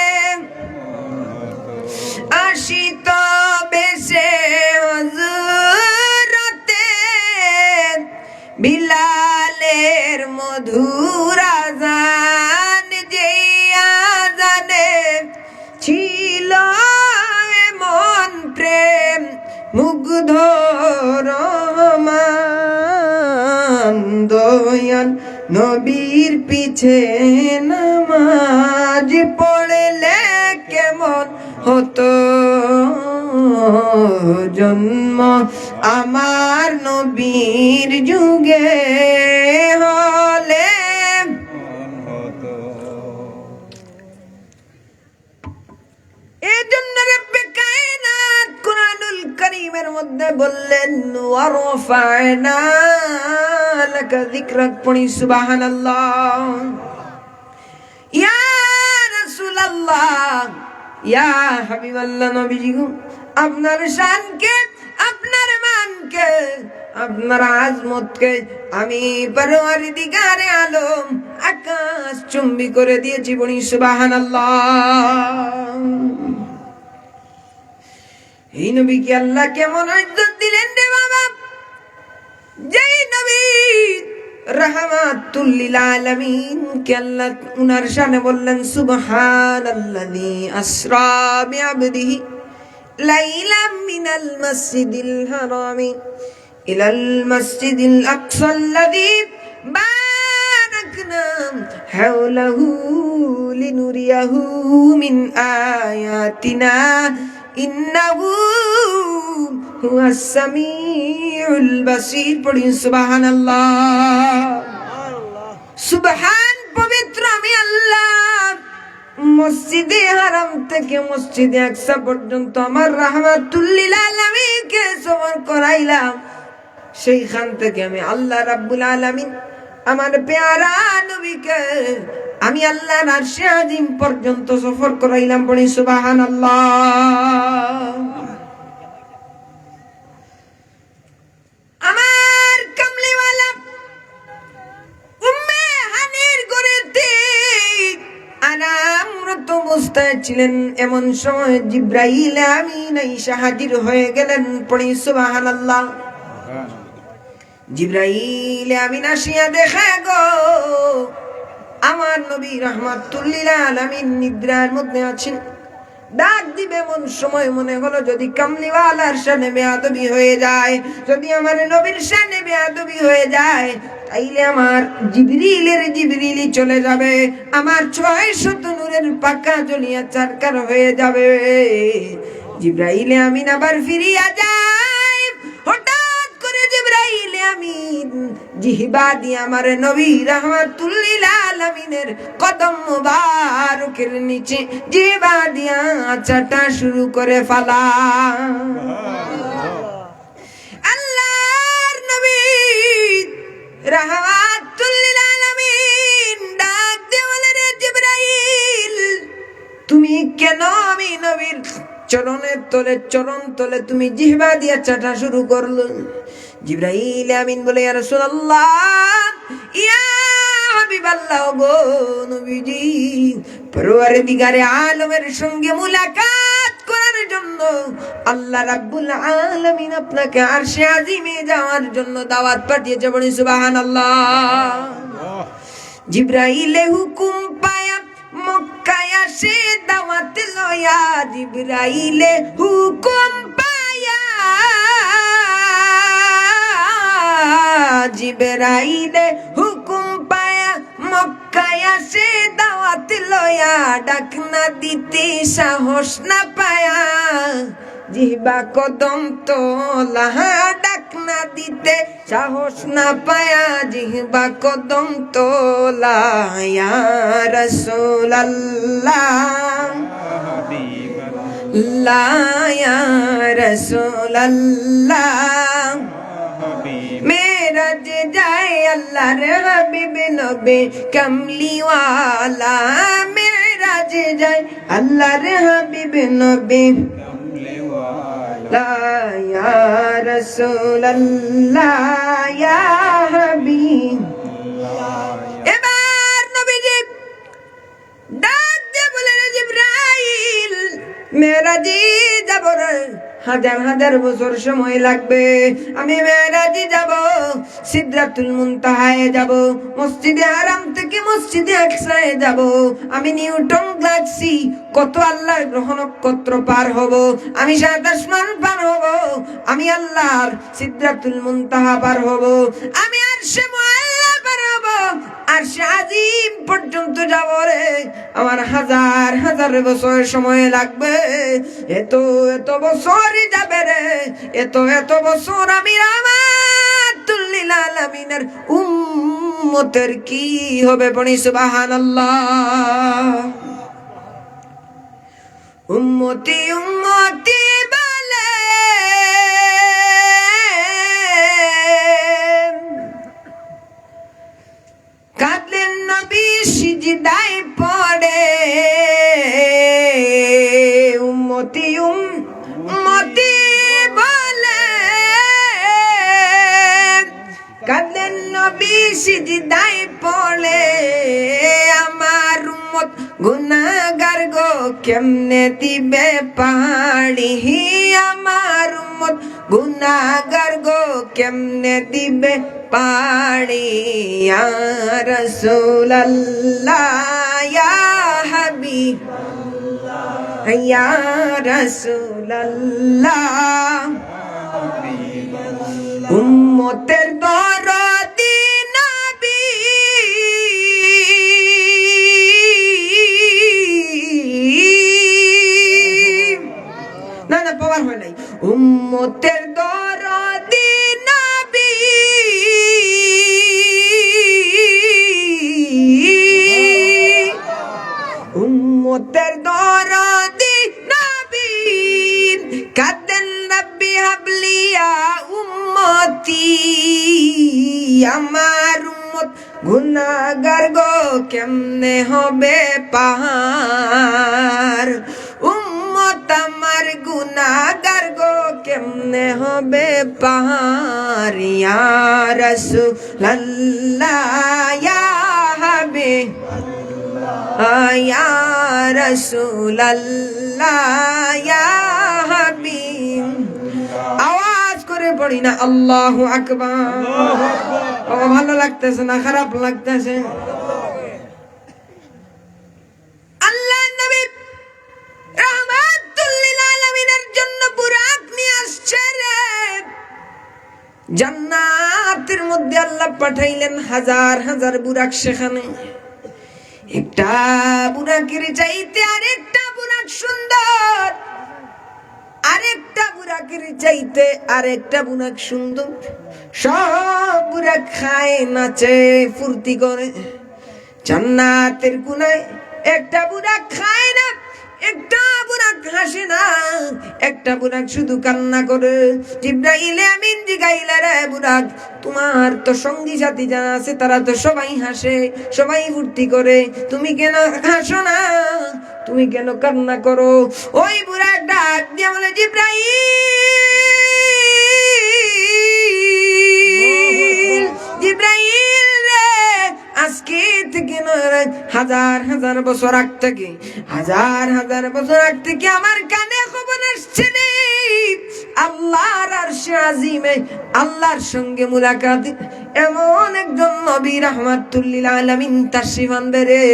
আসিত বেশে হযরতে বিলালের মধুর আযান, যে আযানে ছিল এমন প্রেম মুগ্ধ রহমান। দয়াল নবীর পিছে নামাজ পড়লে কেমন হতো জন্ম আমার নবীর যুগে হলে। এই জন্য রব্বে কায়নাত কুরআনুল কারীমের মধ্যে বললেন ওয়ারফা'না লাকা যিকরাক, পড়ি সুবহানাল্লাহ। ইয়া রাসূলুল্লাহ, ইয়া হাবিবাল্লাহ, নবীজি গো, আপনার শানকে, আপনার মানকে, আপনার আজমতকে আমি পরওয়ারদিগারে আলম আকাশ চুম্বি করে দিয়েছি, বলি সুবহানাল্লাহ। এই নবীকে আল্লাহ কেমন ইজ্জত দিলেন রে বাবা, যেই নবী রাহমাতুল লিল আলামিন কে আল্লাহ উনার শানে বললেন সুবহানাল্লাযী আসরা বিআবদিহি লাইলাম মিনাল মাসজিদিল হারামি ইলাল মাসজিদিল আকসাল্লাযী বারাকনা হাওলাহু লিনুরিয়াহু মিন আয়াতিনা ইন্নাহু হুয়াস সামিউল বাসীর, পড়ি সুবহানাল্লাহ। সুবহান, পবিত্র আমি আল্লাহ। মসজিদে হারাম থেকে মসজিদে আকসা পর্যন্ত আমার রাহমাতুল লিল আলামিনকে সফর করাইলাম, সেইখান থেকে আমি আল্লাহ রাব্বুল আলামিন আমার পেয়ারা নবীকে আমি আল্লাহর আরশে আজিম পর্যন্ত সফর করাইলাম, পড়ি সুবহানাল্লাহ। আমার কামলিওয়ালা উম্মে হানির ঘরেতে আরামরত অবস্থায় ছিলেন, এমন সময় জিবরাইল আমিন আইসা হাজির হয়ে গেলেন, পড়ি সুবহানাল্লাহ। জিবরাইল আমিন আসিয়া দেখে গো আমার নবী রাহমাতুল লিল আলামিন নিদ্রার মধ্যে আছেন। ডাক দিবে এমন সময় মনে হলো যদি কামলিওয়ালার শানে বেয়াদবি হয়ে যায়, যদি আমার নবীর শানে বেয়াদবি হয়ে যায়, তাইলে আমার জিবরিলই চলে যাবে, আমার 600 নূরের পাকা জ্বলিয়া চারকার হয়ে যাবে। জিবরাইল আমিন আবার ফিরিয়া যায়। হঠাৎ করে জিবরাইল আমিন জিহবা দিয়ে আমার নবী রাহমাতুল লিল আলামিনের কদম মুবারকের নিচে জিহবা দিয়া চাটা শুরু করে ফালা। আল্লাহর নবী রাহমাতুল লিল আলামিন ডাক দিয়ে বলে, রে জিবরাইল, তুমি কেন আমি নবীর চরণের তলে, চরণ তলে তুমি জিহবা দিয়া চাটা শুরু করলো? জিবরাইল আমিন বলে, ইয়া রাসূলুল্লাহ, ইয়া হাবিবাল্লাহ গো নবীজি, পরওয়ারদিগারে আলমের সঙ্গে মুলাকাত করার জন্য আল্লাহ রাব্বুল আলামিন আপনাকে আরশে আজিমে যাওয়ার জন্য দাওয়াত পাঠিয়েছে, বলি সুবহানাল্লাহ। জিবরাইলে হুকুম পায়া মক্কায় আসে দাওয়াত লয়া, জিবরাইলে হুকুম পায়া, জিবরাইলে হুকুম পায়া মক্কায় আসে দাওয়াত লয়া, ডাক না দিতে সাহস না পায়া, জিহবা কদম তোলা, ডাক না দিতে সাহস না পায়া, জিহবা কদম তোলা। ইয়া রাসূলুল্লাহ, ইয়া রাসূলুল্লাহ, মেরাজ যায় আল্লাহর হাবিব নবী কামলিওয়ালা, মেরাজ যায় আল্লাহর হাবিব নবী কামলিওয়ালা। ইয়া রাসূলুল্লাহ, ইয়া হাবিবাল্লাহ। এবার নবীজি ডাক দিয়ে বলেন, জিবরাইল, মেরাজে যাব রে, হাজার হাজার বছর সময় লাগবে, আমি মেরাজে যাব, সিদরাতুল মুনতাহায় যাব, মসজিদে হারাম থেকে মসজিদে আকসায় যাব, আমি নিউটন গ্যালাক্সি কত আল্লাহর গ্রহ নক্ষত্র পার হব, আমি 7 আসমান পার হব, আমি আল্লাহর সিদরাতুল মুনতাহা পার হব, আমি আরশে মুআল্লা পার হব, আরশে আজিম পর্যন্ত পর্যন্ত যাব রে, আমার হাজার হাজার বছর সময় লাগবে। এত এত বছর যাবে রে, এত এত বছর আমি রাহমাতুল লিল আলামিনের উম্মতের কি হবে? পড়ি সুবহানাল্লাহ। উম্মতি উম্মতি বলে কাঁদলেন নবী সিজদায় পড়ে। উম্মতি উম্মতি বলে কাঁদলেন নবী সিজদায় পড়ে। আমার উম্মত গুনাহগার গো কেমনে দিবে পাড়ি, আমার উম্মত গুনাহগার গো কেমনে দিবে পাড়ি। ইয়া রাসূলুল্লাহ ইয়া হাবিবাল্লাহ ইয়া রাসূলুল্লাহ উম্মতের দরদি নবী না না পাওয়ার হয় নাই। উম্মতের দরদি নবী উম্মতের দরদি নবী কাঁদেন রব্বি হাবলিয়া উম্মতি। আমার উম্মত গুনাহগার গো কেমনে হবে পাহাড়, উম্মত আমার গুনাহগার গো কেমনে হবে পাহাড়। ইয়া রাসূলুল্লাহ ইয়া হাবিবাল্লাহ ইয়া রাসূলুল্লাহ ইয়া হাবিব। আওয়াজ করে পড়ি না আল্লাহু আকবার। ভালো লাগতেছে না খারাপ লাগতেছে? আল্লাহ নবী রাহমাতুল লিল আলামিনের জন্য বুরাক নিয়ে আসছে রে। জান্নাতের মধ্যে আল্লাহ পাঠাইলেন হাজার হাজার বুরাক। সেখানে একটা বুরাকের চাইতে আরেকটা বুরাক সুন্দর, আরেকটা বুরাকের চাইতে আরেকটা বুরাক সুন্দর। সব বুরাক খায় নাচে ফুর্তি করে। জান্নাতের কোনায় একটা বুরাক খায় না, একটা বুরাক হাসে না, একটা বুরাক শুধু কান্না করে। জিবরাইল আমিন জিগাইলা রে বুরাক, তোমার তো সঙ্গী সাথী যারা আছে তারা তো সবাই হাসে, সবাই ফুর্তি করে, তুমি কেন হাসো না? তুমি কেন কান্না করো? ওই বুরাক ডাক দিয়ে বলে, জিবরাইল জিবরাইল রে, আজকে থেকে নয় হাজার হাজার বছর আগ থেকে, হাজার হাজার বছর আগ থেকে আমার কানে খবর আসছে রে, আল্লাহর আরশে আজিমে আল্লাহর সঙ্গে মুলাকাত এমন একজন নবী রাহমাতুল লিল আলামিন তাশরীফ আনবে রে।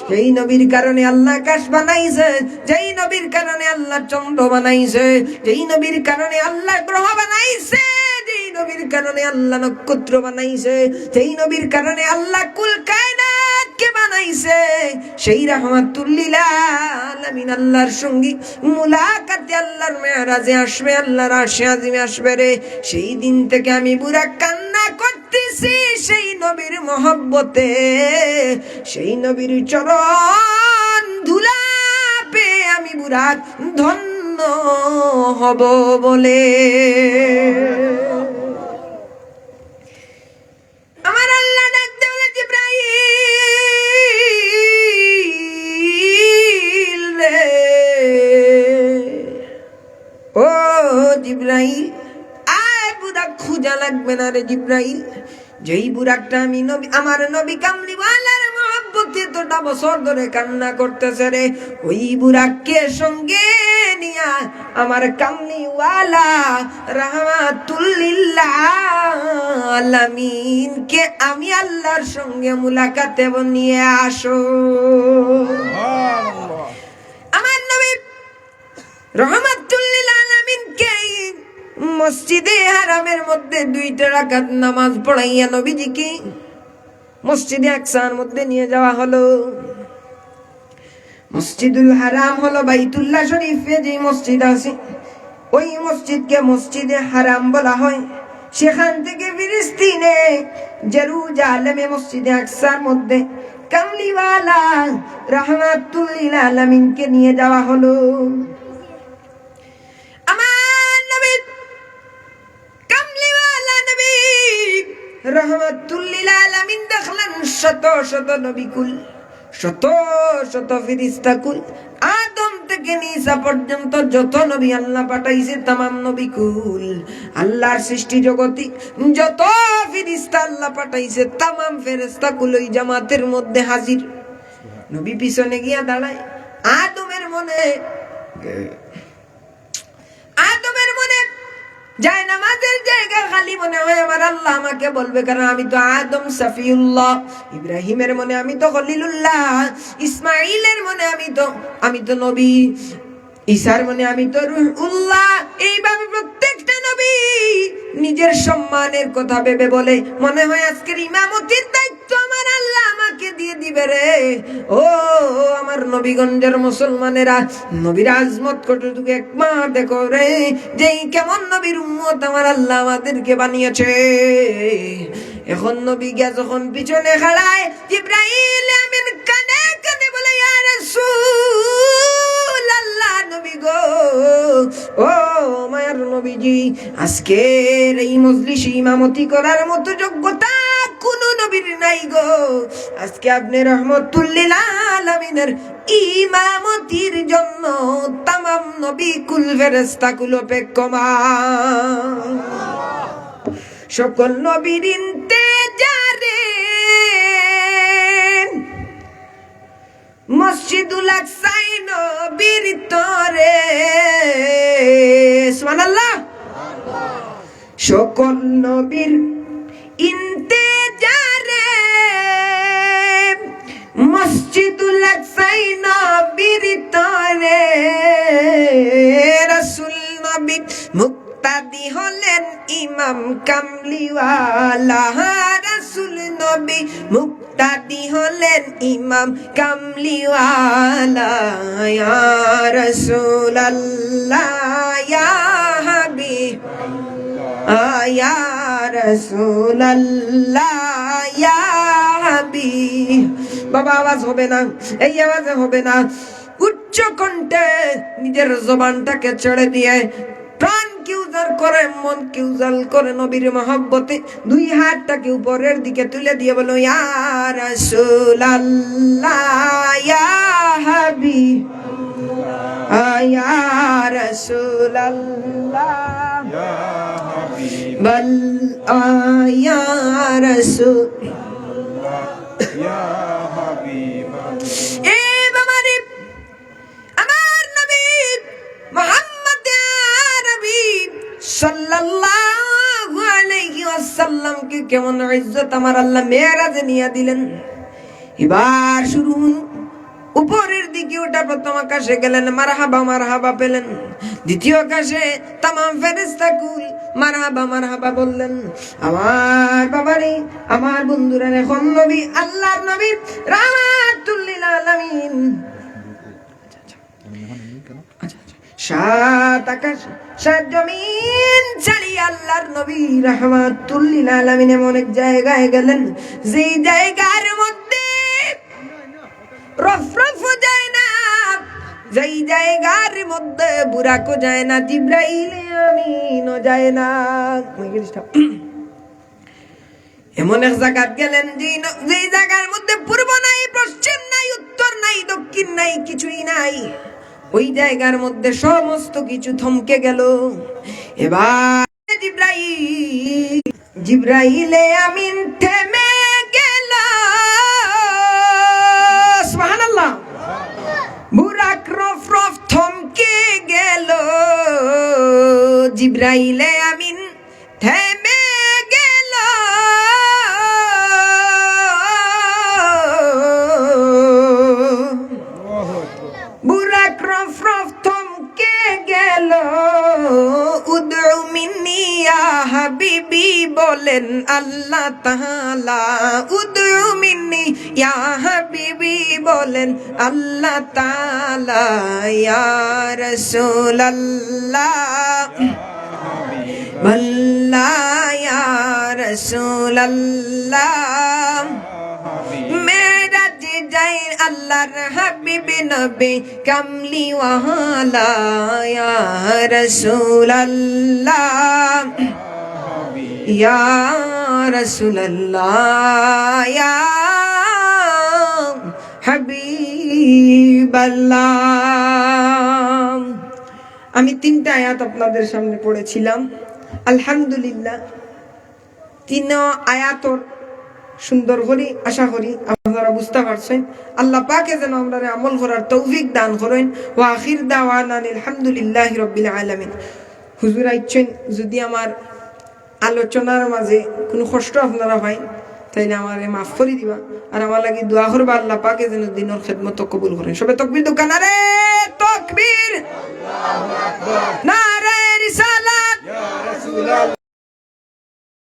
যেই নবীর কারণে আল্লাহ আকাশ বানাইছে, যেই নবীর কারণে আল্লাহ চন্দ্র বানাইছে, যেই নবীর কারণে আল্লাহ গ্রহ বানাইছে, যেই নবীর কারণে আল্লাহ নক্ষত্র বানাইছে, যেই নবীর কারণে আল্লাহ কুল কায়নাত কে বানাইছে, সেই রাহমাতুল লিল আলামিন আল্লাহর সঙ্গী মুলাকাতে আল্লাহর মেরাজে আসবে, আল্লাহর আরশে আজিমে আসবে রে। সেই দিন থেকে আমি বুরাক কান্না করতেছি সেই নবীর মহব্বতে, সেই নবীর চরণ ধুলা পেয়ে আমি বুরাক ধন্য হব বলে। আমার আল্লাহ ডাকতে বলে, জিবরাইল রে, ও জিবরাইল আয়, বুরাক খুঁজা লাগবে না রে জিবরাইল। যেই বুরাকটা আমি নবী আমার নবী কামলিওয়ালার মহব্বতে তোটা বছর ধরে কান্না করতেছে রে, ওই বুরাককে সঙ্গে নিয়া আমার কামলিওয়ালা রাহমাতুল লিল আলামিনকে আমি আল্লাহর সঙ্গে মুলাকাতে নিয়ে আসো। আমার নবী রাহমাতুল লিল আলামিনকে মসজিদে হারামের মধ্যে 2 রাকাত নামাজ পড়াইয়া নবীজিকে মসজিদে আকসার মধ্যে নিয়ে যাওয়া হলো। মসজিদুল হারাম হলো বাইতুল্লাহ শরীফে যে মসজিদ আছে, ওই মসজিদকে মসজিদে হারাম বলা হয়। সেখান থেকে ফিলিস্তিনে জেরুজালেমে মসজিদে আকসার মধ্যে কামলিওয়ালা রাহমাতুল লিল আলামিনকে নিয়ে যাওয়া হলো। আমার নবী কামলিওয়ালা নবী রাহমাতুল লিল আলামিন দেখলেন শত শত নবীকুল, শত শত ফেরেশতাকুল, আদম থেকে ঈসা পর্যন্ত যত নবী আল্লাহ পাঠাইছে तमाम নবীকুল, আল্লাহর সৃষ্টি জগতে যত ফেরেশতা আল্লাহ পাঠাইছে तमाम ফেরেশতাকুল ওই জামাতের মধ্যে হাজির। নবী পিছনে গিয়া দাঁড়ায়। আদমের মনে যায় নামাজের জায়গা খালি মনে হয় আমার আল্লাহ আমাকে বলবে, কারণ আমি তো আদম সাফিউল্লাহ। ইব্রাহিমের মনে আমি তো খলিলুল্লাহ, ইসমাইলের মনে আমি তো নবী, ঈসার মনে আমি তো রূহুল্লাহ। এইভাবে প্রত্যেকটা নবী নিজের সম্মানের কথা ভেবে বলে, মনে হয় আজকের ইমামতির দায়িত্ব আমার আল্লাহ আমাকে দিয়ে দিবে রে। ও আমার নবীগঞ্জের মুসলমানেরা, নবীর আজমত কতটুকু একবার দেখো রে, যেই কেমন নবীর উম্মত আমার আল্লাহ আমাদেরকে বানিয়েছে। এখন নবী গিয়া যখন পিছনে খাড়ায়, জিবরাইল আমিন কানে কানে বলে, ইয়া রাসূল আল্লাহ নবী গো, ও মায়ার নবীজি, আজকের এই মজলিসে ইমামতি করার মতো যোগ্যতা কোন নবীর নাই গো। আজকে আপনি রহমতুল লিল আলামিনের ইমামতির জন্য तमाम নবী কুল ফেরেশতা কুল অপেক্ষমান। সকল নবীর ইন্তেজারে মসজিদুল আকসায় নবীর তরে, সুবহানাল্লাহ। সকল নবীর ইন্তেজারে মসজিদুল আকসায় নবীর তরে, রাসূল নবী মুক্তাদি হলেন ইমাম কামলিওয়ালা, রাসূল নবী মুক্তাদি হলেন ইমাম কামলিওয়ালা। ইয়া রাসূলাল্লাহ ইয়া হাবিব, ইয়া রাসূলাল্লাহ ইয়া হাবিব। বাবা আওয়াজ হবে না, এই আওয়াজে হবে না। উচ্চ কণ্ঠে নিজের জবানটাকে ছেড়ে দিয়ে প্রাণকে উজাড় করে, মনকে উজাড় করে নবীর মহব্বতে দুই হাতটাকে উপরের দিকে তুলে দিয়ে বলো, ইয়া রাসূলাল্লাহ ইয়া হাবিব, ইয়া রাসূলাল্লাহ ইয়া হাবিব, বল ইয়া রাসূলাল্লাহ ইয়া হাবিব। এ বাবারে আমার নবী মুহাম্মদ আরবি সাল্লাল্লাহু আলাইহি ওয়াসাল্লাম কে কেমন ইজ্জত আমার আল্লাহ মেরাজে নিয়ে দিলেন। এবার শুরু উপরের দিকে ওটা প্রথম আকাশে গেলেন, মারহাবা মারহাবা পেলেন। দ্বিতীয় আকাশে तमाम ফেরেশতাকুল মারহাবা মারহাবা বললেন। আমার বাবারে, আমার বন্ধুরা, এখন নবী আল্লাহর নবী রাহমাতুল লিল আলামিন সাত আকাশ সাত জমিন ছাড়িয়ে আল্লাহর নবী রাহমাতুল লিল আলামিন এমন এক জায়গায় গেলেন, যেই জায়গার মধ্যে রফরফ যায় না, যেই জায়গার মধ্যে বুরাকও যায় না, জিবরাইল আমিনও যায় না। এমন এক জায়গা গেলেন যেই জায়গার মধ্যে পূর্ব নাই, পশ্চিম নাই, উত্তর নাই, দক্ষিণ নাই, কিছুই নাই। ওই জায়গার মধ্যে সমস্ত কিছু থমকে গেল। এবার জিবরাইলে আমিন থেমে গেল। সুবহানাল্লাহ। বুরাক রফরফ থমকে গেল, জিবরাইলে আমিন থেমে গেল। বুরাক রফরফ থমকে গেল। উদউ মিন্নি ইয়া হাবিবি বলেন আল্লাহ তাআলা, উদউ ইয়া হাবিবি বলেন আল্লাহ তাআলা ইয়া রাসূলুল্লাহ আল্লাহ ইয়া রাসূলুল্লাহ মেরাজ যাই আল্লাহর হাবিব নবী কামলি ওয়ালা ইয়া রাসূলুল্লাহ ইয়া রাসূলুল্লাহ ইয়া হাবিবাল্লাহ। আমি 3টা আয়াত আপনাদের সামনে পড়েছিলাম। আলহামদুলিল্লাহ 3 আয়াতর সুন্দর করি আশা করি আপনারা বুঝতে পারছেন। আল্লাহ পাকে যেন আমরা আমল করার তৌফিক দান করেন। ওয়া আখির দাওয়ানা আলহামদুলিল্লাহি রাব্বিল আলামিন। হুজুর আইছেন, যদি আমার আলোচনার মাঝে কোনো কষ্ট আপনারা হয় তাইলে আমারে মাফ করে দিবা, আর আমার লাগি দোয়া করবা আল্লাহ পাকে যেন দিনের খেদমত কবুল করেন। সবে তাকবীর দোকান, আরে তাকবীর, আল্লাহু আকবার, নারে রিসালাত, ইয়া রাসূলুল্লাহ।